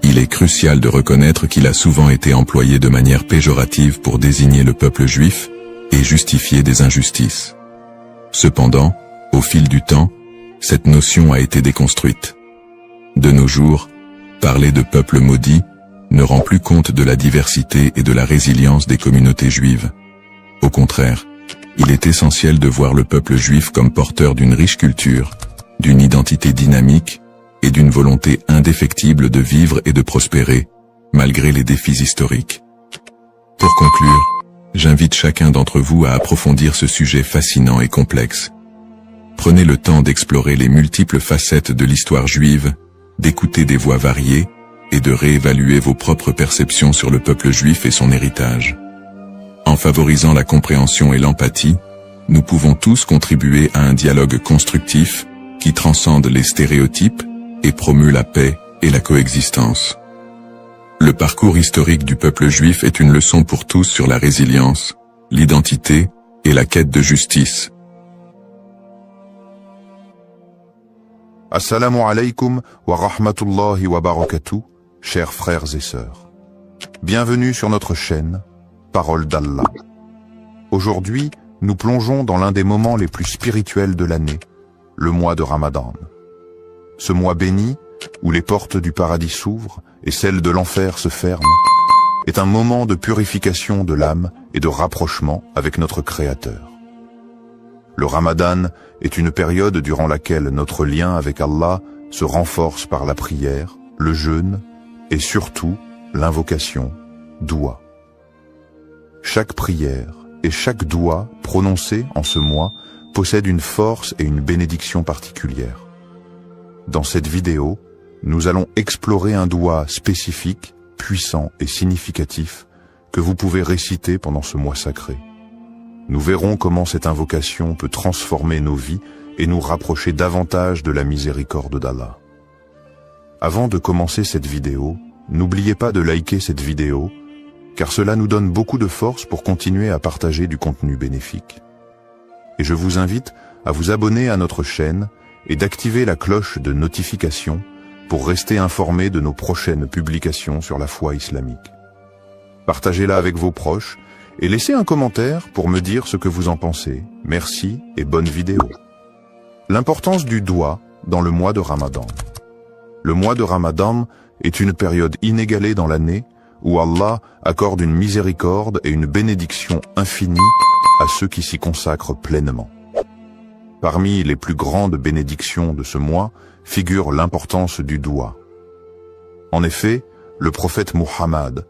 il est crucial de reconnaître qu'il a souvent été employé de manière péjorative pour désigner le peuple juif et justifier des injustices. Cependant, au fil du temps, cette notion a été déconstruite. De nos jours, parler de peuple maudit ne rend plus compte de la diversité et de la résilience des communautés juives. Au contraire, il est essentiel de voir le peuple juif comme porteur d'une riche culture, d'une identité dynamique et d'une volonté indéfectible de vivre et de prospérer, malgré les défis historiques. Pour conclure, j'invite chacun d'entre vous à approfondir ce sujet fascinant et complexe. Prenez le temps d'explorer les multiples facettes de l'histoire juive, d'écouter des voix variées, et de réévaluer vos propres perceptions sur le peuple juif et son héritage. En favorisant la compréhension et l'empathie, nous pouvons tous contribuer à un dialogue constructif qui transcende les stéréotypes et promeut la paix et la coexistence. Le parcours historique du peuple juif est une leçon pour tous sur la résilience, l'identité et la quête de justice. Assalamu alaikum wa rahmatullahi wa barakatuh, chers frères et sœurs. Bienvenue sur notre chaîne, Parole d'Allah. Aujourd'hui, nous plongeons dans l'un des moments les plus spirituels de l'année, le mois de Ramadan. Ce mois béni, où les portes du paradis s'ouvrent et celles de l'enfer se ferment, est un moment de purification de l'âme et de rapprochement avec notre Créateur. Le Ramadan est une période durant laquelle notre lien avec Allah se renforce par la prière, le jeûne et surtout l'invocation, doua. Chaque prière et chaque doua prononcée en ce mois possède une force et une bénédiction particulière. Dans cette vidéo, nous allons explorer un doua spécifique, puissant et significatif que vous pouvez réciter pendant ce mois sacré. Nous verrons comment cette invocation peut transformer nos vies et nous rapprocher davantage de la miséricorde d'Allah. Avant de commencer cette vidéo, n'oubliez pas de liker cette vidéo, car cela nous donne beaucoup de force pour continuer à partager du contenu bénéfique. Et je vous invite à vous abonner à notre chaîne et d'activer la cloche de notification pour rester informé de nos prochaines publications sur la foi islamique. Partagez-la avec vos proches et laissez un commentaire pour me dire ce que vous en pensez. Merci et bonne vidéo. L'importance du doua dans le mois de Ramadan. Le mois de Ramadan est une période inégalée dans l'année où Allah accorde une miséricorde et une bénédiction infinie à ceux qui s'y consacrent pleinement. Parmi les plus grandes bénédictions de ce mois figure l'importance du doua. En effet, le prophète Muhammad,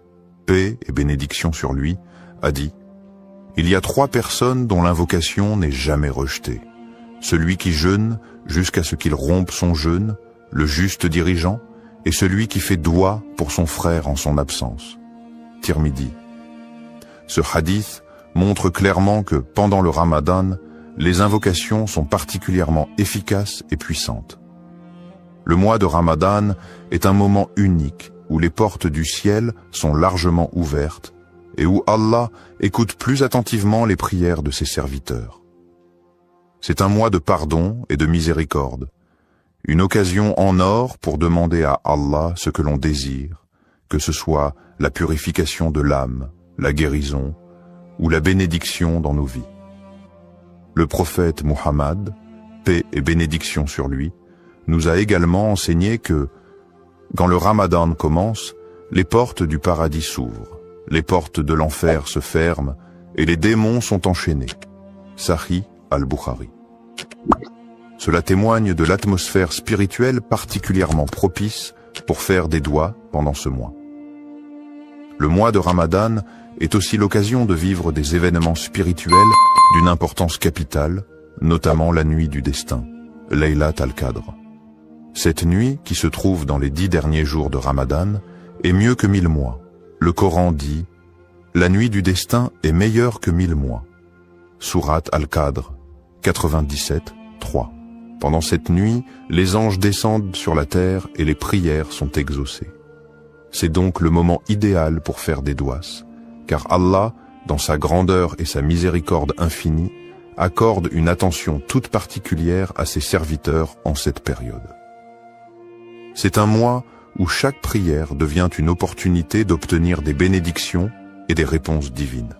paix et bénédiction sur lui, a dit « Il y a 3 personnes dont l'invocation n'est jamais rejetée. Celui qui jeûne jusqu'à ce qu'il rompe son jeûne, le juste dirigeant, et celui qui fait doua pour son frère en son absence. » Tirmidhi. Ce hadith montre clairement que pendant le Ramadan, les invocations sont particulièrement efficaces et puissantes. Le mois de Ramadan est un moment unique où les portes du ciel sont largement ouvertes et où Allah écoute plus attentivement les prières de ses serviteurs. C'est un mois de pardon et de miséricorde, une occasion en or pour demander à Allah ce que l'on désire, que ce soit la purification de l'âme, la guérison ou la bénédiction dans nos vies. Le prophète Muhammad, paix et bénédiction sur lui, nous a également enseigné que, quand le Ramadan commence, les portes du paradis s'ouvrent, les portes de l'enfer se ferment et les démons sont enchaînés. Sahih al-Bukhari. Cela témoigne de l'atmosphère spirituelle particulièrement propice pour faire des douas pendant ce mois. Le mois de Ramadan est aussi l'occasion de vivre des événements spirituels d'une importance capitale, notamment la nuit du destin, Laylat al-Qadr. Cette nuit, qui se trouve dans les 10 derniers jours de Ramadan, est mieux que 1000 mois. Le Coran dit « La nuit du destin est meilleure que 1000 mois ». Sourate al-Qadr, 97, 3. Pendant cette nuit, les anges descendent sur la terre et les prières sont exaucées. C'est donc le moment idéal pour faire des douas, car Allah, dans sa grandeur et sa miséricorde infinie, accorde une attention toute particulière à ses serviteurs en cette période. C'est un mois où chaque prière devient une opportunité d'obtenir des bénédictions et des réponses divines.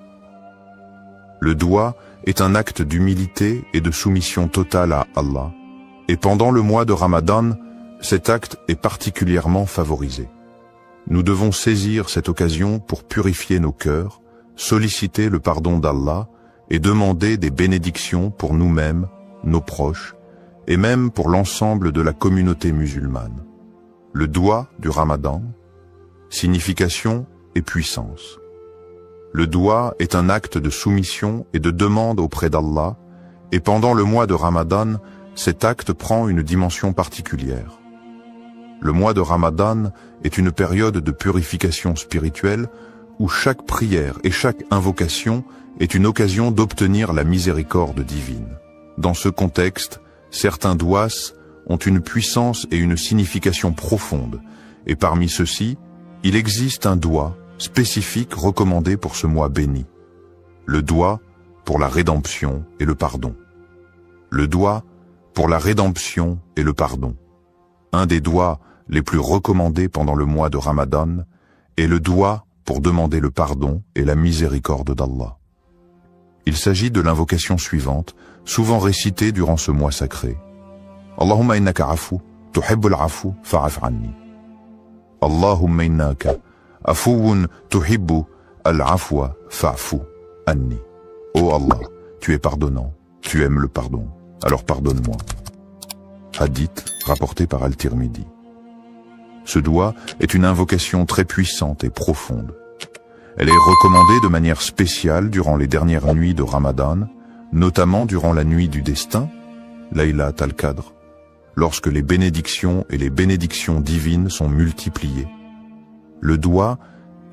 Le doua est un acte d'humilité et de soumission totale à Allah, et pendant le mois de Ramadan, cet acte est particulièrement favorisé. Nous devons saisir cette occasion pour purifier nos cœurs, solliciter le pardon d'Allah et demander des bénédictions pour nous-mêmes, nos proches, et même pour l'ensemble de la communauté musulmane. Le doua du Ramadan, signification et puissance. Le doua est un acte de soumission et de demande auprès d'Allah, et pendant le mois de Ramadan, cet acte prend une dimension particulière. Le mois de Ramadan est une période de purification spirituelle où chaque prière et chaque invocation est une occasion d'obtenir la miséricorde divine. Dans ce contexte, certains douas ont une puissance et une signification profonde, et parmi ceux-ci, il existe un doua spécifique recommandé pour ce mois béni. Le doua pour la rédemption et le pardon. Le doua pour la rédemption et le pardon. Un des douas les plus recommandés pendant le mois de Ramadan est le doua pour demander le pardon et la miséricorde d'Allah. Il s'agit de l'invocation suivante, souvent récitée durant ce mois sacré. Allahumma innaka afu, tuhibbul afu, fa'af anni. Allahumma innaka afuun tuhibbu al-afwa, fa'fu anni. Oh Allah, tu es pardonnant, tu aimes le pardon, alors pardonne-moi. Hadith rapporté par Al-Tirmidhi. Ce doua est une invocation très puissante et profonde. Elle est recommandée de manière spéciale durant les dernières nuits de Ramadan, notamment durant la nuit du destin, Laylat al-Qadr, lorsque les bénédictions et les bénédictions divines sont multipliées. Le doua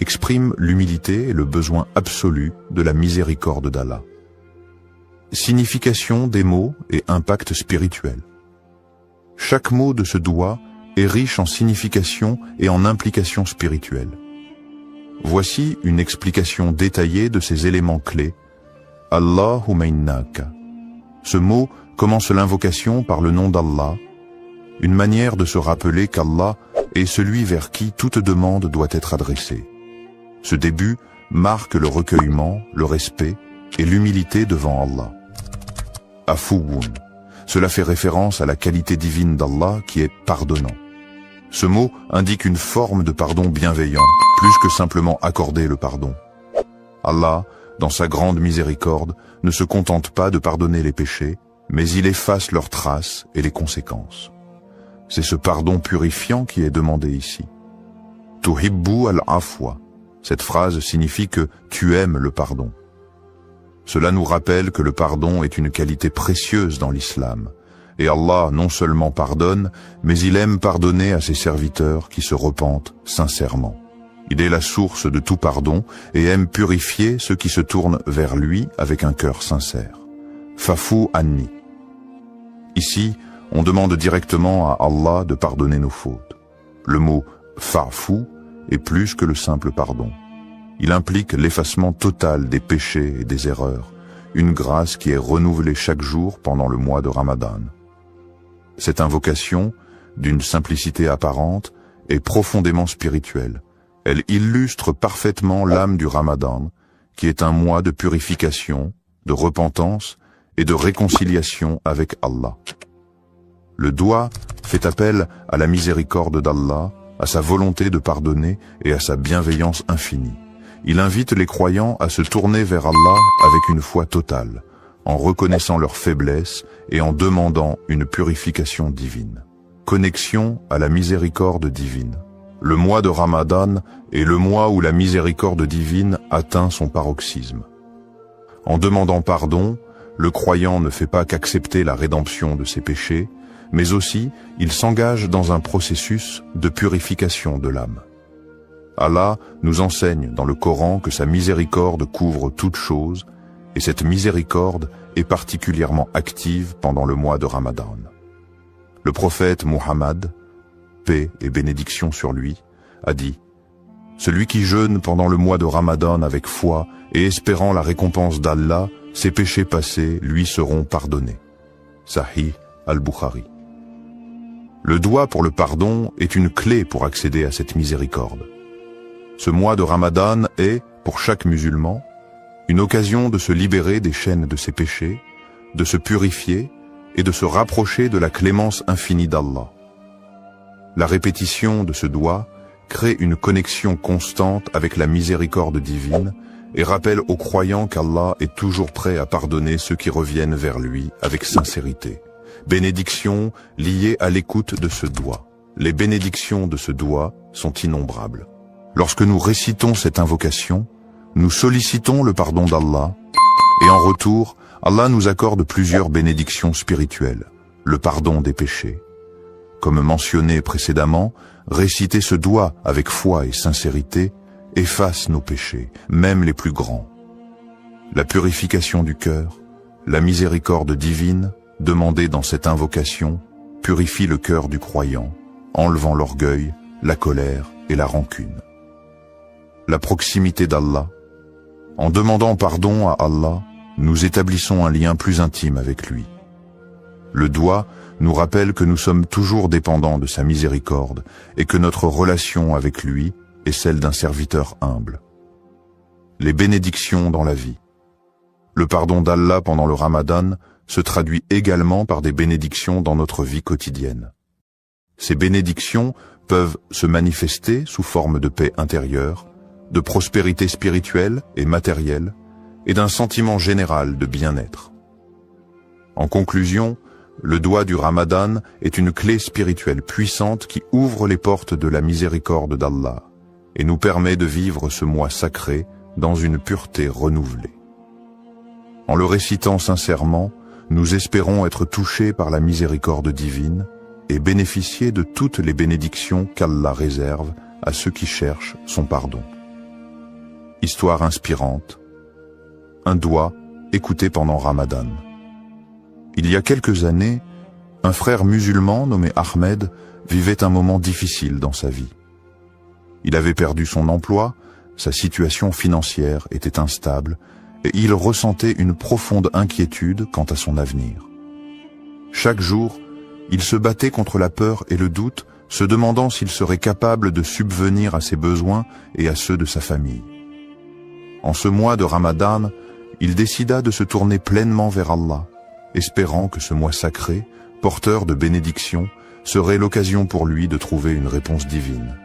exprime l'humilité et le besoin absolu de la miséricorde d'Allah. Signification des mots et impact spirituel. Chaque mot de ce doua est riche en signification et en implications spirituelles. Voici une explication détaillée de ces éléments clés. Allahumma innaka. Ce mot commence l'invocation par le nom d'Allah, une manière de se rappeler qu'Allah est celui vers qui toute demande doit être adressée. Ce début marque le recueillement, le respect et l'humilité devant Allah. Afuwun. Cela fait référence à la qualité divine d'Allah qui est pardonnant. Ce mot indique une forme de pardon bienveillant, plus que simplement accorder le pardon. Allah, dans sa grande miséricorde, ne se contente pas de pardonner les péchés, mais il efface leurs traces et les conséquences. C'est ce pardon purifiant qui est demandé ici. Tuhibbu al-afwa. Cette phrase signifie que tu aimes le pardon. Cela nous rappelle que le pardon est une qualité précieuse dans l'islam. Et Allah non seulement pardonne, mais il aime pardonner à ses serviteurs qui se repentent sincèrement. Il est la source de tout pardon et aime purifier ceux qui se tournent vers lui avec un cœur sincère. Fa'fu anni. Ici, on demande directement à Allah de pardonner nos fautes. Le mot fa'fu est plus que le simple pardon. Il implique l'effacement total des péchés et des erreurs, une grâce qui est renouvelée chaque jour pendant le mois de Ramadan. Cette invocation, d'une simplicité apparente, est profondément spirituelle. Elle illustre parfaitement l'âme du Ramadan, qui est un mois de purification, de repentance et de réconciliation avec Allah. Le doua fait appel à la miséricorde d'Allah, à sa volonté de pardonner et à sa bienveillance infinie. Il invite les croyants à se tourner vers Allah avec une foi totale, en reconnaissant leur faiblesse et en demandant une purification divine. Connexion à la miséricorde divine. Le mois de Ramadan est le mois où la miséricorde divine atteint son paroxysme. En demandant pardon, le croyant ne fait pas qu'accepter la rédemption de ses péchés, mais aussi il s'engage dans un processus de purification de l'âme. Allah nous enseigne dans le Coran que sa miséricorde couvre toutes choses, et cette miséricorde est particulièrement active pendant le mois de Ramadan. Le prophète Muhammad, paix et bénédiction sur lui, a dit « Celui qui jeûne pendant le mois de Ramadan avec foi et espérant la récompense d'Allah, ses péchés passés lui seront pardonnés. » Sahih al-Bukhari. Le doua pour le pardon est une clé pour accéder à cette miséricorde. Ce mois de Ramadan est, pour chaque musulman, une occasion de se libérer des chaînes de ses péchés, de se purifier et de se rapprocher de la clémence infinie d'Allah. La répétition de ce doua crée une connexion constante avec la miséricorde divine et rappelle aux croyants qu'Allah est toujours prêt à pardonner ceux qui reviennent vers lui avec sincérité. Bénédictions liées à l'écoute de ce doua. Les bénédictions de ce doua sont innombrables. Lorsque nous récitons cette invocation, nous sollicitons le pardon d'Allah et en retour, Allah nous accorde plusieurs bénédictions spirituelles. le pardon des péchés. Comme mentionné précédemment, réciter ce doua avec foi et sincérité efface nos péchés, même les plus grands. La purification du cœur, la miséricorde divine, demandée dans cette invocation, purifie le cœur du croyant, enlevant l'orgueil, la colère et la rancune. La proximité d'Allah. En demandant pardon à Allah, nous établissons un lien plus intime avec lui. Le doua nous rappelle que nous sommes toujours dépendants de sa miséricorde et que notre relation avec lui est celle d'un serviteur humble. Les bénédictions dans la vie. Le pardon d'Allah pendant le Ramadan se traduit également par des bénédictions dans notre vie quotidienne. Ces bénédictions peuvent se manifester sous forme de paix intérieure, de prospérité spirituelle et matérielle, et d'un sentiment général de bien-être. En conclusion, le doua du Ramadan est une clé spirituelle puissante qui ouvre les portes de la miséricorde d'Allah et nous permet de vivre ce mois sacré dans une pureté renouvelée. En le récitant sincèrement, nous espérons être touchés par la miséricorde divine et bénéficier de toutes les bénédictions qu'Allah réserve à ceux qui cherchent son pardon. Histoire inspirante. Un doua écouté pendant Ramadan. Il y a quelques années, un frère musulman nommé Ahmed vivait un moment difficile dans sa vie. Il avait perdu son emploi, sa situation financière était instable et il ressentait une profonde inquiétude quant à son avenir. Chaque jour, il se battait contre la peur et le doute, se demandant s'il serait capable de subvenir à ses besoins et à ceux de sa famille. En ce mois de Ramadan, il décida de se tourner pleinement vers Allah, espérant que ce mois sacré, porteur de bénédictions, serait l'occasion pour lui de trouver une réponse divine.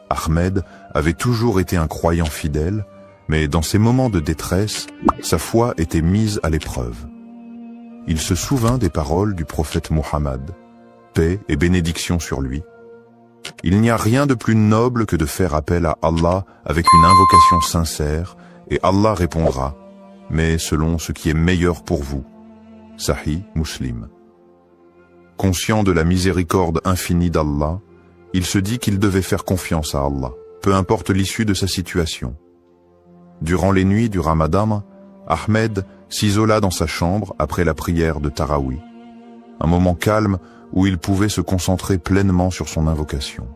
Ahmed avait toujours été un croyant fidèle, mais dans ces moments de détresse, sa foi était mise à l'épreuve. Il se souvint des paroles du prophète Mohammed, paix et bénédiction sur lui. Il n'y a rien de plus noble que de faire appel à Allah avec une invocation sincère, et Allah répondra, mais selon ce qui est meilleur pour vous. Sahih Muslim. Conscient de la miséricorde infinie d'Allah, il se dit qu'il devait faire confiance à Allah, peu importe l'issue de sa situation. Durant les nuits du Ramadan, Ahmed s'isola dans sa chambre après la prière de Tarawih, un moment calme où il pouvait se concentrer pleinement sur son invocation.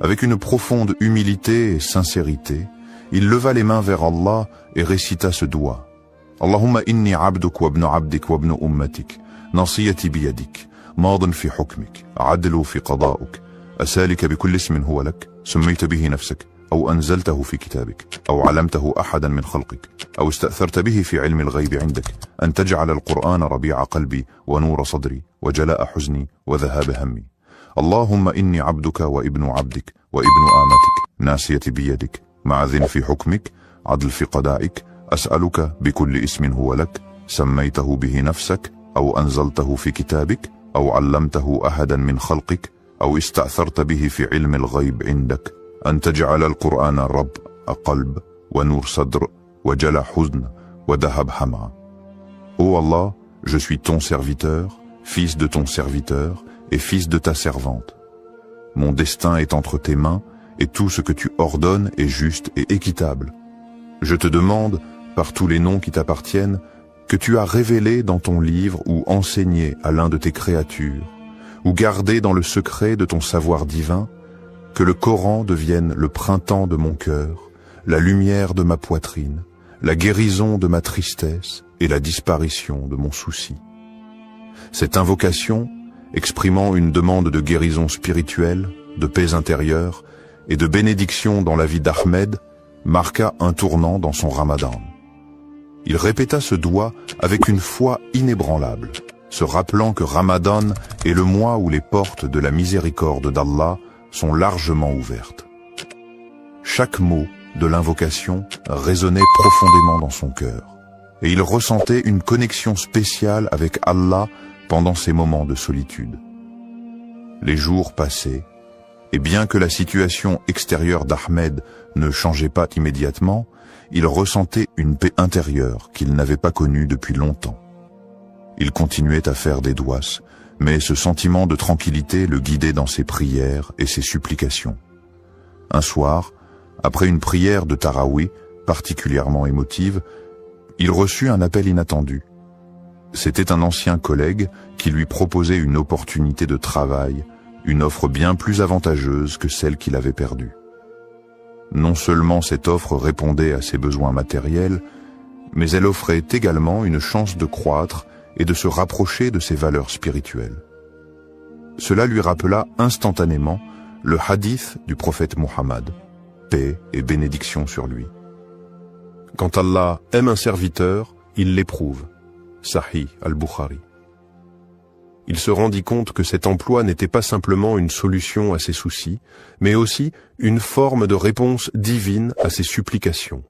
Avec une profonde humilité et sincérité, il leva les mains vers Allah et récita ce doua. Allahumma inni abduk wa ibnu abdik wa ibnu ummatik, nasiyati biyadik, maadin fi hukmik, adlu fi qada'uk, asalika bikulli ismin huwa lak, سميت به نفسك أو أنزلته في كتابك أو علمته أحدا من خلقك أو استأثرت به في علم الغيب عندك أن تجعل القرآن ربيع قلبي ونور صدري وجلاء حزني وذهاب همي اللهم إني عبدك وابن عبدك وابن آمتك ناسيتي بيدك معذ في حكمك عدل في قضائك أسألك بكل اسم هو لك سميته به نفسك أو أنزلته في كتابك أو علمته أحدا من خلقك أو استأثرت به في علم الغيب عندك أن تجعل القرآن رب قلب ونور صدر وجلاء حزن وذهب حمى. Ô Allah, je suis ton serviteur, fils de ton serviteur et fils de ta servante. Mon destin est entre tes mains et tout ce que tu ordonnes est juste et équitable. Je te demande, par tous les noms qui t'appartiennent, que tu as révélé dans ton livre ou enseigné à l'un de tes créatures, ou gardé dans le secret de ton savoir divin, que le Coran devienne le printemps de mon cœur, la lumière de ma poitrine, la guérison de ma tristesse et la disparition de mon souci. Cette invocation, exprimant une demande de guérison spirituelle, de paix intérieure et de bénédiction dans la vie d'Ahmed, marqua un tournant dans son Ramadan. Il répéta ce doua avec une foi inébranlable, se rappelant que Ramadan est le mois où les portes de la miséricorde d'Allah sont largement ouvertes. Chaque mot de l'invocation résonnait profondément dans son cœur, et il ressentait une connexion spéciale avec Allah pendant ces moments de solitude. Les jours passaient, et bien que la situation extérieure d'Ahmed ne changeait pas immédiatement, il ressentait une paix intérieure qu'il n'avait pas connue depuis longtemps. Il continuait à faire des douas, mais ce sentiment de tranquillité le guidait dans ses prières et ses supplications. Un soir, après une prière de Taraweeh particulièrement émotive, il reçut un appel inattendu. C'était un ancien collègue qui lui proposait une opportunité de travail, une offre bien plus avantageuse que celle qu'il avait perdue. Non seulement cette offre répondait à ses besoins matériels, mais elle offrait également une chance de croître et de se rapprocher de ses valeurs spirituelles. Cela lui rappela instantanément le hadith du prophète Muhammad, paix et bénédiction sur lui. Quand Allah aime un serviteur, il l'éprouve. Sahih al-Bukhari. Il se rendit compte que cet emploi n'était pas simplement une solution à ses soucis, mais aussi une forme de réponse divine à ses supplications.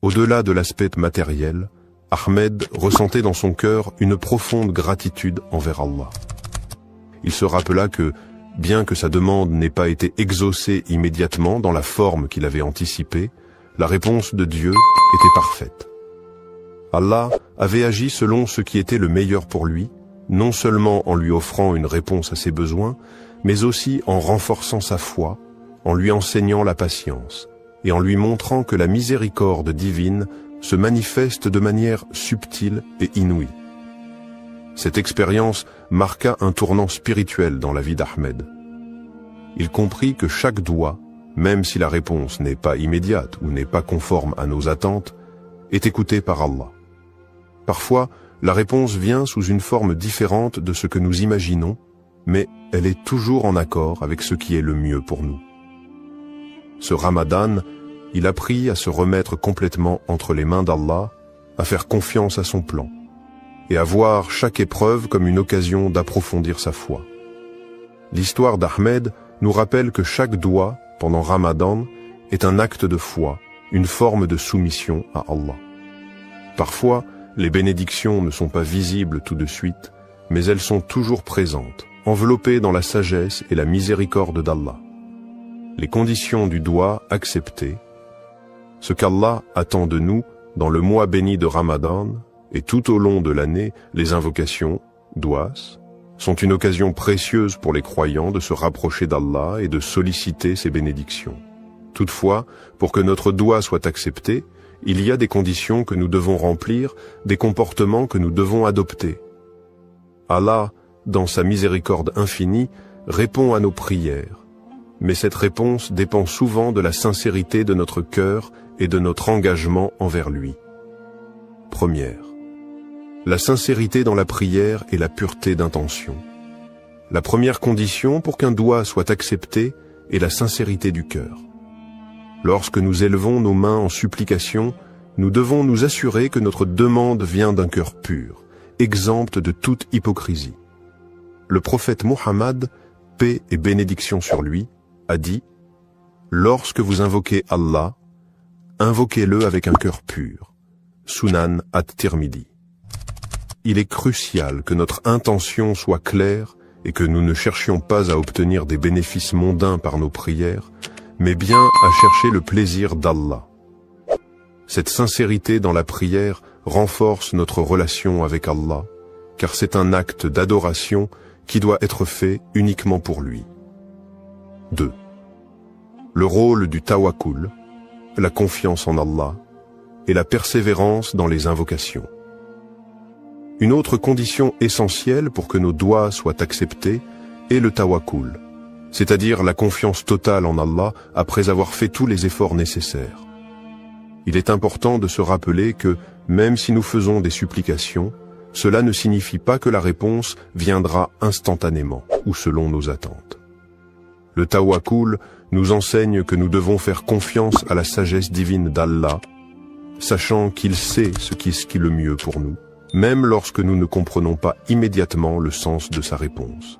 Au-delà de l'aspect matériel, Ahmed ressentait dans son cœur une profonde gratitude envers Allah. Il se rappela que, bien que sa demande n'ait pas été exaucée immédiatement dans la forme qu'il avait anticipée, la réponse de Dieu était parfaite. Allah avait agi selon ce qui était le meilleur pour lui, non seulement en lui offrant une réponse à ses besoins, mais aussi en renforçant sa foi, en lui enseignant la patience, et en lui montrant que la miséricorde divine se manifeste de manière subtile et inouïe. Cette expérience marqua un tournant spirituel dans la vie d'Ahmed. Il comprit que chaque doigt, même si la réponse n'est pas immédiate ou n'est pas conforme à nos attentes, est écoutée par Allah. Parfois, la réponse vient sous une forme différente de ce que nous imaginons, mais elle est toujours en accord avec ce qui est le mieux pour nous. Ce Ramadan, il apprit à se remettre complètement entre les mains d'Allah, à faire confiance à son plan, et à voir chaque épreuve comme une occasion d'approfondir sa foi. L'histoire d'Ahmed nous rappelle que chaque doigt, pendant Ramadan, est un acte de foi, une forme de soumission à Allah. Parfois, les bénédictions ne sont pas visibles tout de suite, mais elles sont toujours présentes, enveloppées dans la sagesse et la miséricorde d'Allah. Les conditions du doigt acceptées, ce qu'Allah attend de nous dans le mois béni de Ramadan et tout au long de l'année, les invocations, douas, sont une occasion précieuse pour les croyants de se rapprocher d'Allah et de solliciter ses bénédictions. Toutefois, pour que notre doigt soit accepté, il y a des conditions que nous devons remplir, des comportements que nous devons adopter. Allah, dans sa miséricorde infinie, répond à nos prières, mais cette réponse dépend souvent de la sincérité de notre cœur et de notre engagement envers lui. Première, la sincérité dans la prière et la pureté d'intention. La première condition pour qu'un doigt soit accepté est la sincérité du cœur. Lorsque nous élevons nos mains en supplication, nous devons nous assurer que notre demande vient d'un cœur pur, exempt de toute hypocrisie. Le prophète Muhammad, paix et bénédiction sur lui, a dit « Lorsque vous invoquez Allah, invoquez-le avec un cœur pur. » Sunan at-Tirmidhi. Il est crucial que notre intention soit claire et que nous ne cherchions pas à obtenir des bénéfices mondains par nos prières, mais bien à chercher le plaisir d'Allah. Cette sincérité dans la prière renforce notre relation avec Allah, car c'est un acte d'adoration qui doit être fait uniquement pour lui. 2. Le rôle du tawakkul, la confiance en Allah, et la persévérance dans les invocations. Une autre condition essentielle pour que nos doigts soient acceptés est le tawakkul, c'est-à-dire la confiance totale en Allah après avoir fait tous les efforts nécessaires. Il est important de se rappeler que, même si nous faisons des supplications, cela ne signifie pas que la réponse viendra instantanément ou selon nos attentes. Le tawakkul nous enseigne que nous devons faire confiance à la sagesse divine d'Allah, sachant qu'il sait ce qui est le mieux pour nous, même lorsque nous ne comprenons pas immédiatement le sens de sa réponse.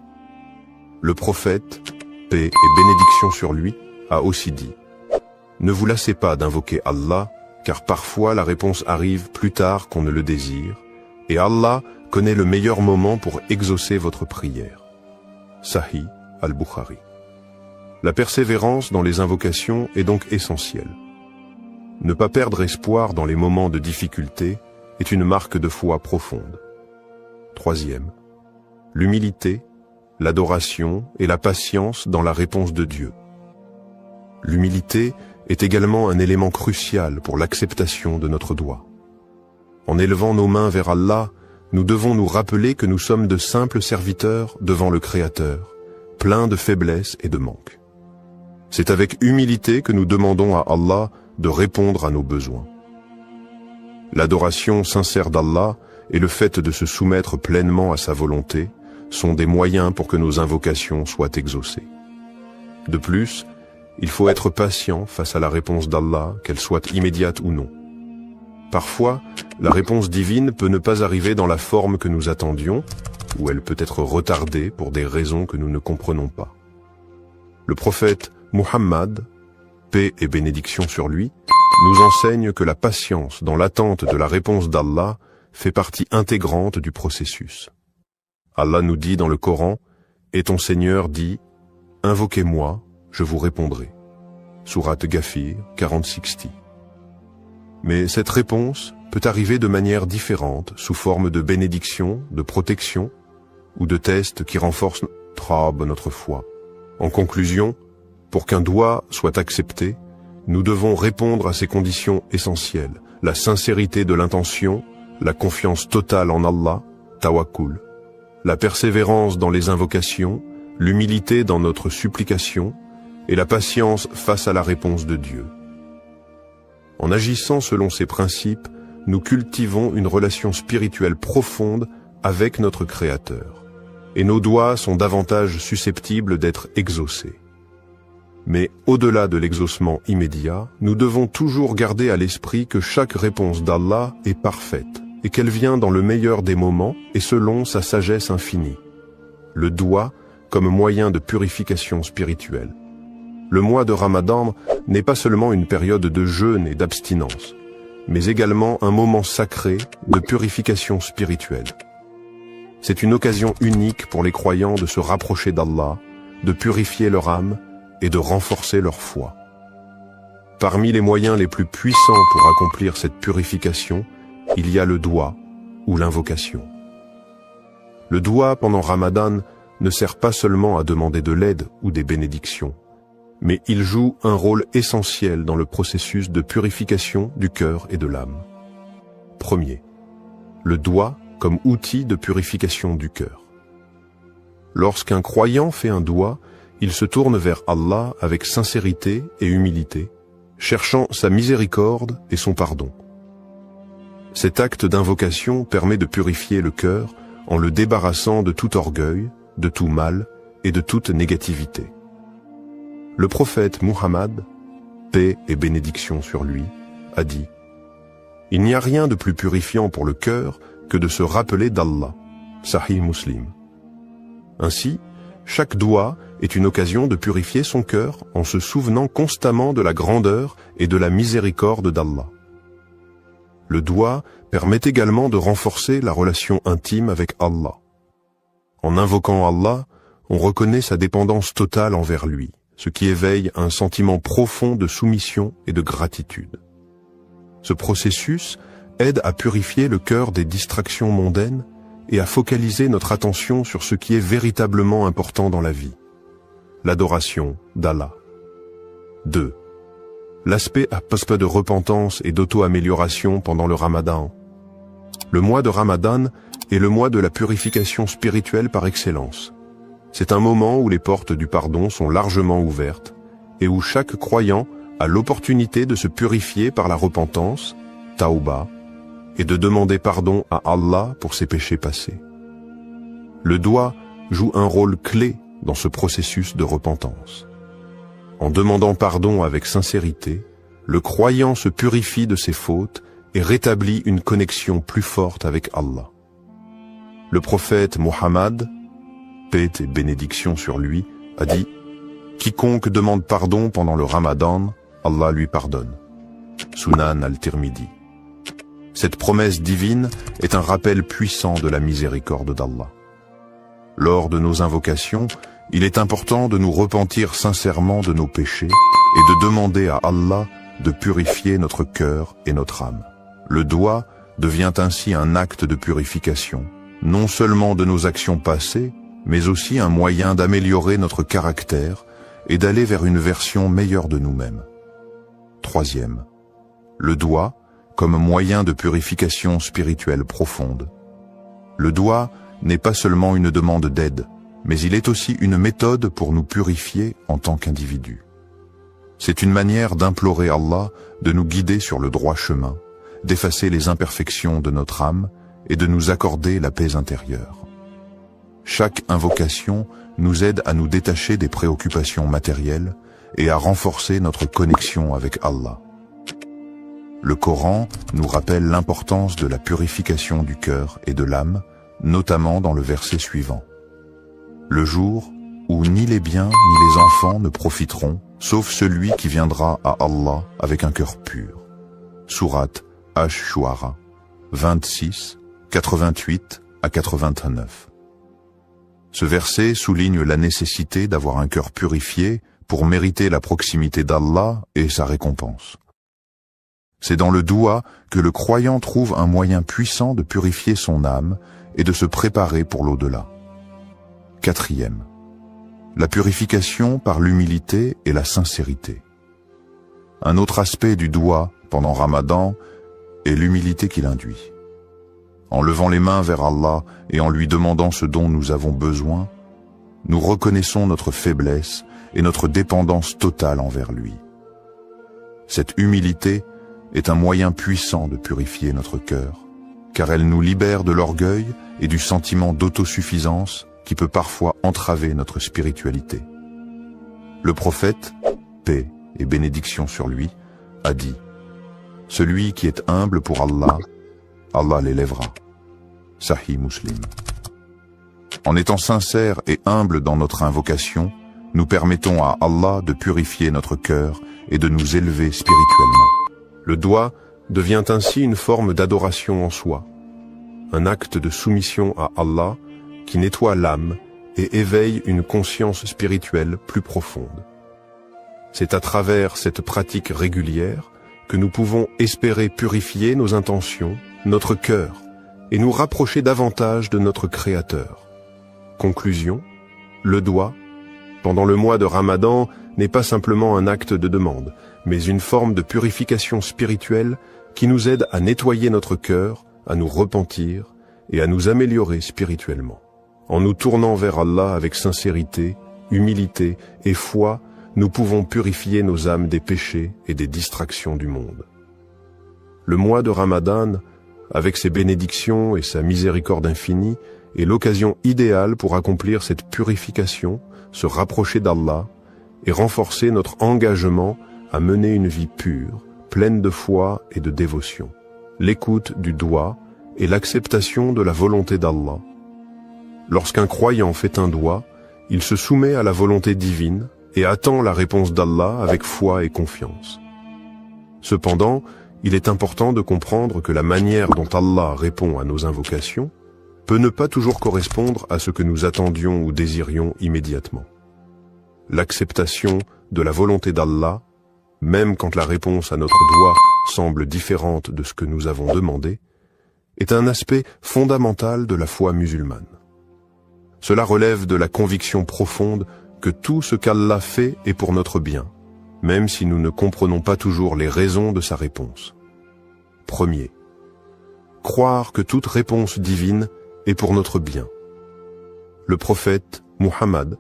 Le prophète, paix et bénédiction sur lui, a aussi dit « Ne vous lassez pas d'invoquer Allah, car parfois la réponse arrive plus tard qu'on ne le désire, et Allah connaît le meilleur moment pour exaucer votre prière. » Sahih al-Bukhari. La persévérance dans les invocations est donc essentielle. Ne pas perdre espoir dans les moments de difficulté est une marque de foi profonde. Troisième, l'humilité, l'adoration et la patience dans la réponse de Dieu. L'humilité est également un élément crucial pour l'acceptation de notre dua. En élevant nos mains vers Allah, nous devons nous rappeler que nous sommes de simples serviteurs devant le Créateur, pleins de faiblesses et de manques. C'est avec humilité que nous demandons à Allah de répondre à nos besoins. L'adoration sincère d'Allah et le fait de se soumettre pleinement à sa volonté sont des moyens pour que nos invocations soient exaucées. De plus, il faut être patient face à la réponse d'Allah, qu'elle soit immédiate ou non. Parfois, la réponse divine peut ne pas arriver dans la forme que nous attendions, ou elle peut être retardée pour des raisons que nous ne comprenons pas. Le prophète Muhammad, paix et bénédiction sur lui, nous enseigne que la patience dans l'attente de la réponse d'Allah fait partie intégrante du processus. Allah nous dit dans le Coran, « Et ton Seigneur dit, invoquez-moi, je vous répondrai. » Sourate Ghafir 40-60. Mais cette réponse peut arriver de manière différente, sous forme de bénédiction, de protection, ou de tests qui renforcent notre foi. En conclusion, pour qu'un doua soit accepté, nous devons répondre à ces conditions essentielles, la sincérité de l'intention, la confiance totale en Allah, tawakkul, la persévérance dans les invocations, l'humilité dans notre supplication et la patience face à la réponse de Dieu. En agissant selon ces principes, nous cultivons une relation spirituelle profonde avec notre Créateur, et nos doigts sont davantage susceptibles d'être exaucés. Mais au-delà de l'exaucement immédiat, nous devons toujours garder à l'esprit que chaque réponse d'Allah est parfaite, et qu'elle vient dans le meilleur des moments et selon sa sagesse infinie. Le doua comme moyen de purification spirituelle. Le mois de Ramadan n'est pas seulement une période de jeûne et d'abstinence, mais également un moment sacré de purification spirituelle. C'est une occasion unique pour les croyants de se rapprocher d'Allah, de purifier leur âme et de renforcer leur foi. Parmi les moyens les plus puissants pour accomplir cette purification, il y a le doua ou l'invocation. Le doua pendant Ramadan ne sert pas seulement à demander de l'aide ou des bénédictions, mais il joue un rôle essentiel dans le processus de purification du cœur et de l'âme. Premier, le doua comme outil de purification du cœur. Lorsqu'un croyant fait un doua, il se tourne vers Allah avec sincérité et humilité, cherchant sa miséricorde et son pardon. Cet acte d'invocation permet de purifier le cœur en le débarrassant de tout orgueil, de tout mal et de toute négativité. Le prophète Muhammad, paix et bénédiction sur lui, a dit « Il n'y a rien de plus purifiant pour le cœur que de se rappeler d'Allah. » Sahih Muslim. Ainsi, chaque doua est une occasion de purifier son cœur en se souvenant constamment de la grandeur et de la miséricorde d'Allah. Le doua permet également de renforcer la relation intime avec Allah. En invoquant Allah, on reconnaît sa dépendance totale envers lui, ce qui éveille un sentiment profond de soumission et de gratitude. Ce processus aide à purifier le cœur des distractions mondaines et à focaliser notre attention sur ce qui est véritablement important dans la vie, l'adoration d'Allah. 2. L'aspect de repentance et d'auto-amélioration pendant le Ramadan. Le mois de Ramadan est le mois de la purification spirituelle par excellence. C'est un moment où les portes du pardon sont largement ouvertes et où chaque croyant a l'opportunité de se purifier par la repentance, tauba, et de demander pardon à Allah pour ses péchés passés. Le doua joue un rôle clé dans ce processus de repentance. En demandant pardon avec sincérité, le croyant se purifie de ses fautes et rétablit une connexion plus forte avec Allah. Le prophète Muhammad, paix et bénédiction sur lui, a dit « Quiconque demande pardon pendant le Ramadan, Allah lui pardonne. » Sunan al-Tirmidhi. Cette promesse divine est un rappel puissant de la miséricorde d'Allah. Lors de nos invocations, il est important de nous repentir sincèrement de nos péchés et de demander à Allah de purifier notre cœur et notre âme. Le doua devient ainsi un acte de purification, non seulement de nos actions passées, mais aussi un moyen d'améliorer notre caractère et d'aller vers une version meilleure de nous-mêmes. Troisième, le doigt comme moyen de purification spirituelle profonde. Le doigt n'est pas seulement une demande d'aide, mais il est aussi une méthode pour nous purifier en tant qu'individus. C'est une manière d'implorer Allah de nous guider sur le droit chemin, d'effacer les imperfections de notre âme et de nous accorder la paix intérieure. Chaque invocation nous aide à nous détacher des préoccupations matérielles et à renforcer notre connexion avec Allah. Le Coran nous rappelle l'importance de la purification du cœur et de l'âme, notamment dans le verset suivant. Le jour où ni les biens ni les enfants ne profiteront, sauf celui qui viendra à Allah avec un cœur pur. Sourate Ash-Shu'ara, 26, 88 à 89. Ce verset souligne la nécessité d'avoir un cœur purifié pour mériter la proximité d'Allah et sa récompense. C'est dans le doua que le croyant trouve un moyen puissant de purifier son âme et de se préparer pour l'au-delà. Quatrième, la purification par l'humilité et la sincérité. Un autre aspect du doua pendant Ramadan est l'humilité qu'il induit. En levant les mains vers Allah et en lui demandant ce dont nous avons besoin, nous reconnaissons notre faiblesse et notre dépendance totale envers lui. Cette humilité est un moyen puissant de purifier notre cœur, car elle nous libère de l'orgueil et du sentiment d'autosuffisance qui peut parfois entraver notre spiritualité. Le prophète, paix et bénédiction sur lui, a dit « Celui qui est humble pour Allah, Allah l'élèvera. » Sahih Muslim. En étant sincères et humbles dans notre invocation, nous permettons à Allah de purifier notre cœur et de nous élever spirituellement. Le doigt devient ainsi une forme d'adoration en soi, un acte de soumission à Allah qui nettoie l'âme et éveille une conscience spirituelle plus profonde. C'est à travers cette pratique régulière que nous pouvons espérer purifier nos intentions, notre cœur, et nous rapprocher davantage de notre Créateur. Conclusion, le doigt, pendant le mois de Ramadan, n'est pas simplement un acte de demande, mais une forme de purification spirituelle qui nous aide à nettoyer notre cœur, à nous repentir et à nous améliorer spirituellement. En nous tournant vers Allah avec sincérité, humilité et foi, nous pouvons purifier nos âmes des péchés et des distractions du monde. Le mois de Ramadan, avec ses bénédictions et sa miséricorde infinie, est l'occasion idéale pour accomplir cette purification, se rapprocher d'Allah et renforcer notre engagement à mener une vie pure, pleine de foi et de dévotion. L'écoute du doigt et l'acceptation de la volonté d'Allah. Lorsqu'un croyant fait un doigt, il se soumet à la volonté divine et attend la réponse d'Allah avec foi et confiance. Cependant, il est important de comprendre que la manière dont Allah répond à nos invocations peut ne pas toujours correspondre à ce que nous attendions ou désirions immédiatement. L'acceptation de la volonté d'Allah, même quand la réponse à notre doigt semble différente de ce que nous avons demandé, est un aspect fondamental de la foi musulmane. Cela relève de la conviction profonde que tout ce qu'Allah fait est pour notre bien, même si nous ne comprenons pas toujours les raisons de sa réponse. Premier, croire que toute réponse divine est pour notre bien. Le prophète Muhammad,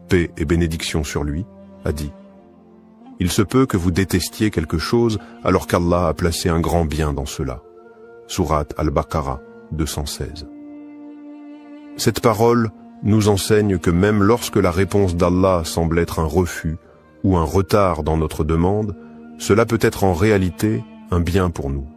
paix et bénédiction sur lui, a dit « Il se peut que vous détestiez quelque chose alors qu'Allah a placé un grand bien dans cela. » Sourate Al-Baqarah 216. Cette parole nous enseigne que même lorsque la réponse d'Allah semble être un refus ou un retard dans notre demande, cela peut être en réalité un bien pour nous.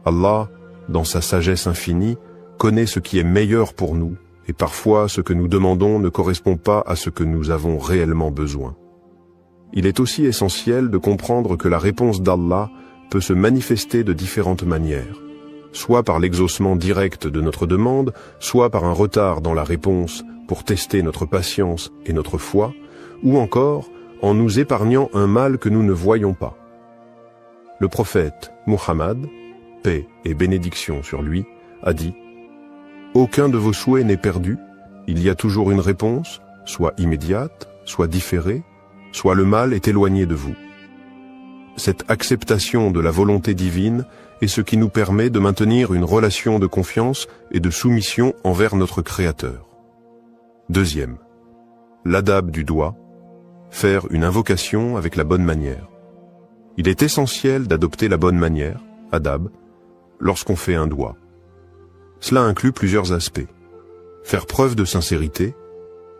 Allah, dans sa sagesse infinie, connaît ce qui est meilleur pour nous, et parfois ce que nous demandons ne correspond pas à ce que nous avons réellement besoin. Il est aussi essentiel de comprendre que la réponse d'Allah peut se manifester de différentes manières, soit par l'exaucement direct de notre demande, soit par un retard dans la réponse pour tester notre patience et notre foi, ou encore en nous épargnant un mal que nous ne voyons pas. Le prophète Muhammad, paix et bénédiction sur lui, a dit aucun de vos souhaits n'est perdu, il y a toujours une réponse, soit immédiate, soit différée, soit le mal est éloigné de vous. Cette acceptation de la volonté divine est ce qui nous permet de maintenir une relation de confiance et de soumission envers notre Créateur. Deuxième, l'adab du doigt, faire une invocation avec la bonne manière. Il est essentiel d'adopter la bonne manière, adab, lorsqu'on fait un doigt. Cela inclut plusieurs aspects. Faire preuve de sincérité,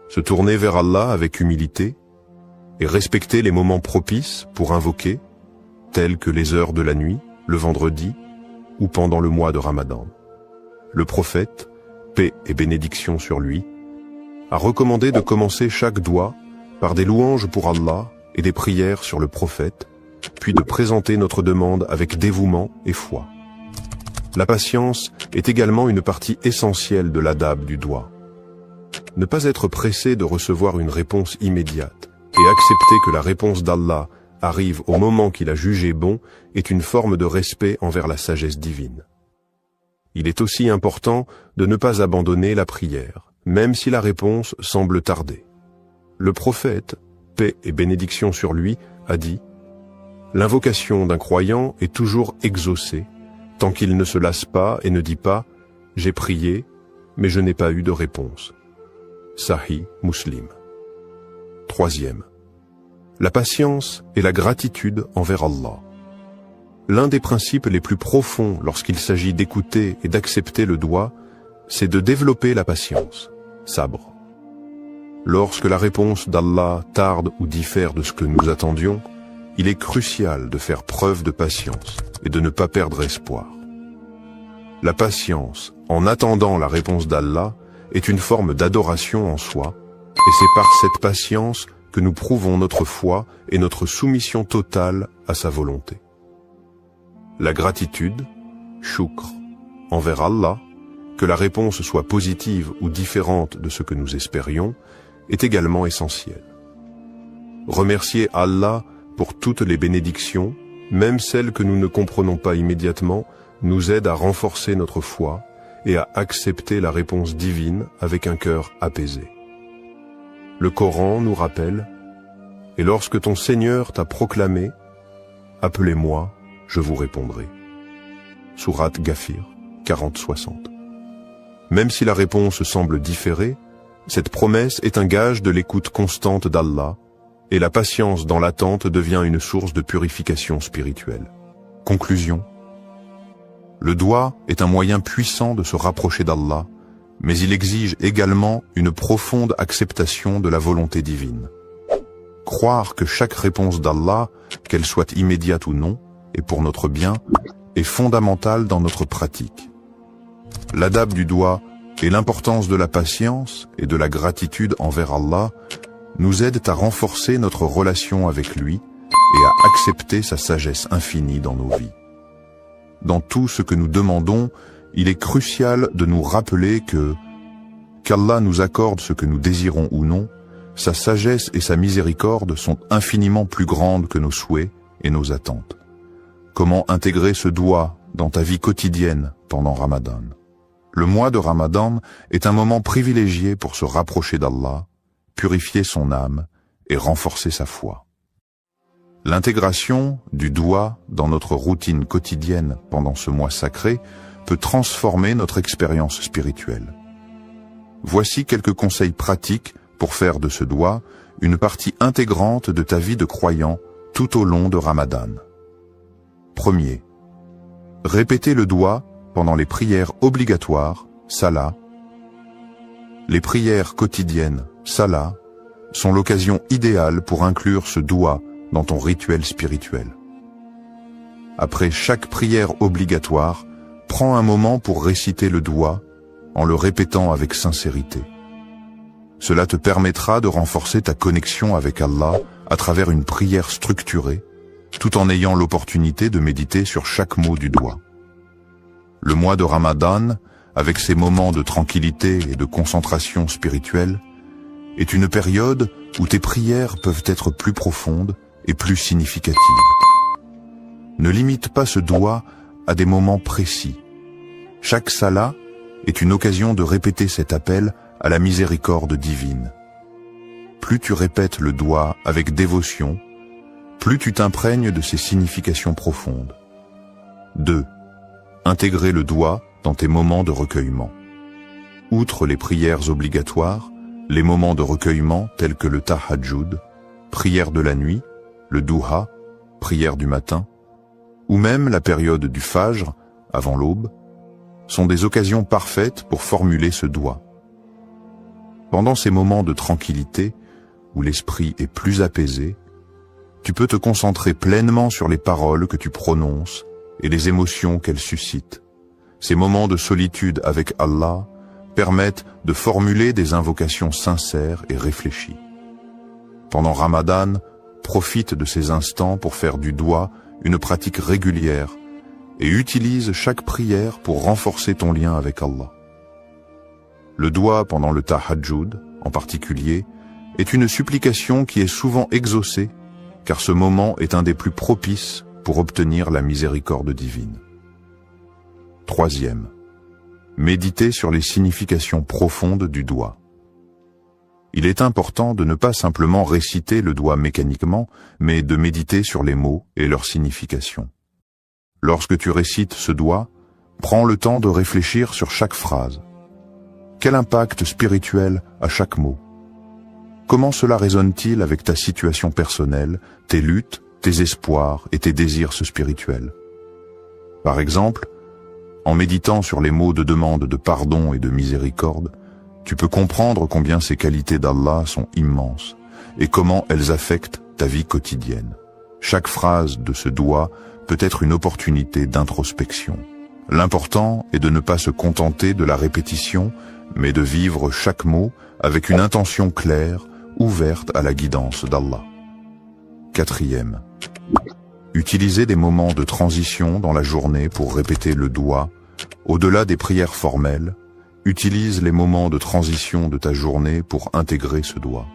se tourner vers Allah avec humilité, et respecter les moments propices pour invoquer, tels que les heures de la nuit, le vendredi, ou pendant le mois de Ramadan. Le prophète, paix et bénédiction sur lui, a recommandé de commencer chaque doigt par des louanges pour Allah et des prières sur le prophète, puis de présenter notre demande avec dévouement et foi. La patience est également une partie essentielle de l'adab du doigt. Ne pas être pressé de recevoir une réponse immédiate et accepter que la réponse d'Allah arrive au moment qu'il a jugé bon est une forme de respect envers la sagesse divine. Il est aussi important de ne pas abandonner la prière, même si la réponse semble tarder. Le prophète, paix et bénédiction sur lui, a dit « L'invocation d'un croyant est toujours exaucée, tant qu'il ne se lasse pas et ne dit pas « J'ai prié, mais je n'ai pas eu de réponse ». Sahih Muslim. Troisième, la patience et la gratitude envers Allah. L'un des principes les plus profonds lorsqu'il s'agit d'écouter et d'accepter le doigt, c'est de développer la patience, sabre. Lorsque la réponse d'Allah tarde ou diffère de ce que nous attendions, il est crucial de faire preuve de patience et de ne pas perdre espoir. La patience, en attendant la réponse d'Allah, est une forme d'adoration en soi, et c'est par cette patience que nous prouvons notre foi et notre soumission totale à sa volonté. La gratitude, shukr, envers Allah, que la réponse soit positive ou différente de ce que nous espérions, est également essentielle. Remercier Allah pour toutes les bénédictions, même celles que nous ne comprenons pas immédiatement, nous aide à renforcer notre foi et à accepter la réponse divine avec un cœur apaisé. Le Coran nous rappelle « Et lorsque ton Seigneur t'a proclamé, appelez-moi, je vous répondrai. » Sourate Ghafir 40-60. Même si la réponse semble différer, cette promesse est un gage de l'écoute constante d'Allah, et la patience dans l'attente devient une source de purification spirituelle. Conclusion. Le doigt est un moyen puissant de se rapprocher d'Allah, mais il exige également une profonde acceptation de la volonté divine. Croire que chaque réponse d'Allah, qu'elle soit immédiate ou non, et pour notre bien, est fondamentale dans notre pratique. L'adab du doigt et l'importance de la patience et de la gratitude envers Allah nous aident à renforcer notre relation avec lui et à accepter sa sagesse infinie dans nos vies. Dans tout ce que nous demandons, il est crucial de nous rappeler qu'Allah nous accorde ce que nous désirons ou non, sa sagesse et sa miséricorde sont infiniment plus grandes que nos souhaits et nos attentes. Comment intégrer ce doigt dans ta vie quotidienne pendant Ramadan? Le mois de Ramadan est un moment privilégié pour se rapprocher d'Allah, purifier son âme et renforcer sa foi. L'intégration du doigt dans notre routine quotidienne pendant ce mois sacré peut transformer notre expérience spirituelle. Voici quelques conseils pratiques pour faire de ce doigt une partie intégrante de ta vie de croyant tout au long de Ramadan. Premier, répétez le doigt pendant les prières obligatoires, salat. Les prières quotidiennes, salat, sont l'occasion idéale pour inclure ce doigt dans ton rituel spirituel. Après chaque prière obligatoire, prends un moment pour réciter le doigt en le répétant avec sincérité. Cela te permettra de renforcer ta connexion avec Allah à travers une prière structurée, tout en ayant l'opportunité de méditer sur chaque mot du doigt. Le mois de Ramadan, avec ses moments de tranquillité et de concentration spirituelle, est une période où tes prières peuvent être plus profondes et plus significatives. Ne limite pas ce doigt à des moments précis. Chaque salat est une occasion de répéter cet appel à la miséricorde divine. Plus tu répètes le doigt avec dévotion, plus tu t'imprègnes de ses significations profondes. 2. Intégrer le doigt dans tes moments de recueillement. Outre les prières obligatoires, les moments de recueillement tels que le tahajjud, prière de la nuit, le duha, prière du matin, ou même la période du fajr, avant l'aube, sont des occasions parfaites pour formuler ce doigt. Pendant ces moments de tranquillité, où l'esprit est plus apaisé, tu peux te concentrer pleinement sur les paroles que tu prononces et les émotions qu'elles suscitent. Ces moments de solitude avec Allah permettent de formuler des invocations sincères et réfléchies. Pendant Ramadan, profite de ces instants pour faire du doigt une pratique régulière et utilise chaque prière pour renforcer ton lien avec Allah. Le doigt pendant le tahajjud, en particulier, est une supplication qui est souvent exaucée, car ce moment est un des plus propices pour obtenir la miséricorde divine. 3. Méditer sur les significations profondes du doigt. Il est important de ne pas simplement réciter le doigt mécaniquement, mais de méditer sur les mots et leur signification. Lorsque tu récites ce doigt, prends le temps de réfléchir sur chaque phrase. Quel impact spirituel a chaque mot? Comment cela résonne-t-il avec ta situation personnelle, tes luttes, tes espoirs et tes désirs spirituels? Par exemple, en méditant sur les mots de demande de pardon et de miséricorde, tu peux comprendre combien ces qualités d'Allah sont immenses et comment elles affectent ta vie quotidienne. Chaque phrase de ce doigt peut être une opportunité d'introspection. L'important est de ne pas se contenter de la répétition, mais de vivre chaque mot avec une intention claire, ouverte à la guidance d'Allah. 4. Utiliser des moments de transition dans la journée pour répéter le doigt. Au-delà des prières formelles, utilise les moments de transition de ta journée pour intégrer ce doigt.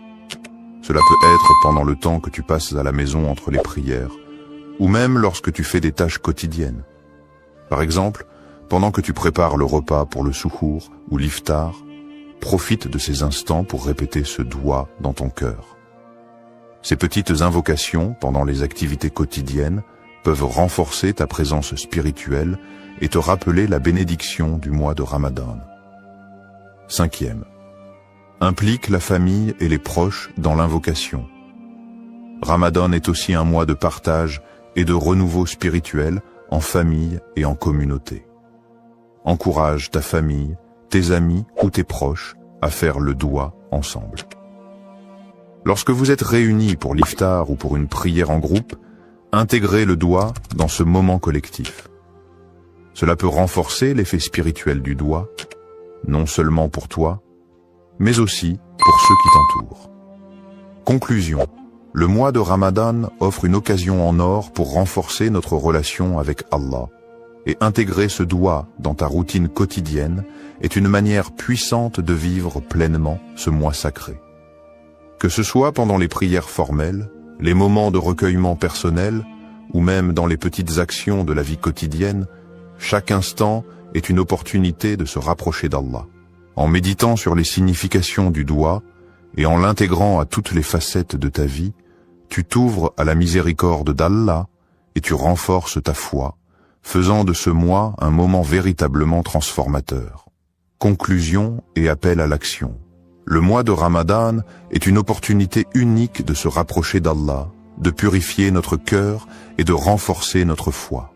Cela peut être pendant le temps que tu passes à la maison entre les prières, ou même lorsque tu fais des tâches quotidiennes. Par exemple, pendant que tu prépares le repas pour le suhour ou l'iftar, profite de ces instants pour répéter ce doigt dans ton cœur. Ces petites invocations pendant les activités quotidiennes peuvent renforcer ta présence spirituelle et te rappeler la bénédiction du mois de Ramadan. 5. Implique la famille et les proches dans l'invocation. Ramadan est aussi un mois de partage et de renouveau spirituel en famille et en communauté. Encourage ta famille, tes amis ou tes proches à faire le doigt ensemble. Lorsque vous êtes réunis pour l'iftar ou pour une prière en groupe, intégrez le doigt dans ce moment collectif. Cela peut renforcer l'effet spirituel du doigt, non seulement pour toi, mais aussi pour ceux qui t'entourent. Conclusion. Le mois de Ramadan offre une occasion en or pour renforcer notre relation avec Allah, et intégrer ce doigt dans ta routine quotidienne est une manière puissante de vivre pleinement ce mois sacré. Que ce soit pendant les prières formelles, les moments de recueillement personnel, ou même dans les petites actions de la vie quotidienne, chaque instant est une opportunité de se rapprocher d'Allah. En méditant sur les significations du doigt et en l'intégrant à toutes les facettes de ta vie, tu t'ouvres à la miséricorde d'Allah et tu renforces ta foi, faisant de ce mois un moment véritablement transformateur. Conclusion et appel à l'action. Le mois de Ramadan est une opportunité unique de se rapprocher d'Allah, de purifier notre cœur et de renforcer notre foi.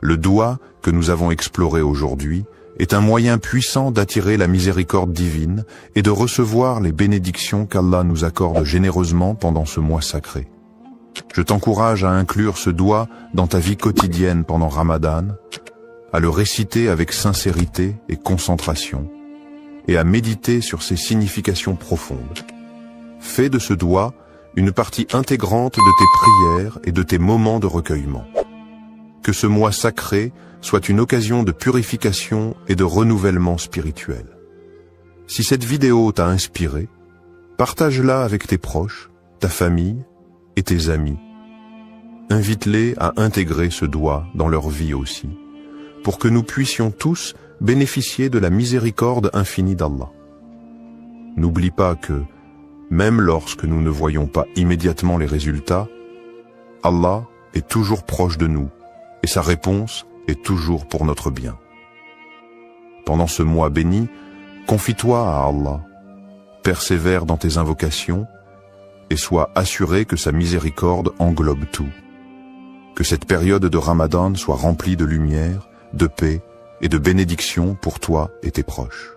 Le doigt que nous avons exploré aujourd'hui est un moyen puissant d'attirer la miséricorde divine et de recevoir les bénédictions qu'Allah nous accorde généreusement pendant ce mois sacré. Je t'encourage à inclure ce doigt dans ta vie quotidienne pendant Ramadan, à le réciter avec sincérité et concentration, et à méditer sur ses significations profondes. Fais de ce doigt une partie intégrante de tes prières et de tes moments de recueillement. Que ce mois sacré soit une occasion de purification et de renouvellement spirituel. Si cette vidéo t'a inspiré, partage-la avec tes proches, ta famille et tes amis. Invite-les à intégrer ce doigt dans leur vie aussi, pour que nous puissions tous bénéficier de la miséricorde infinie d'Allah. N'oublie pas que, même lorsque nous ne voyons pas immédiatement les résultats, Allah est toujours proche de nous et sa réponse est toujours pour notre bien. Pendant ce mois béni, confie-toi à Allah, persévère dans tes invocations et sois assuré que sa miséricorde englobe tout. Que cette période de Ramadan soit remplie de lumière, de paix et de bénédiction pour toi et tes proches.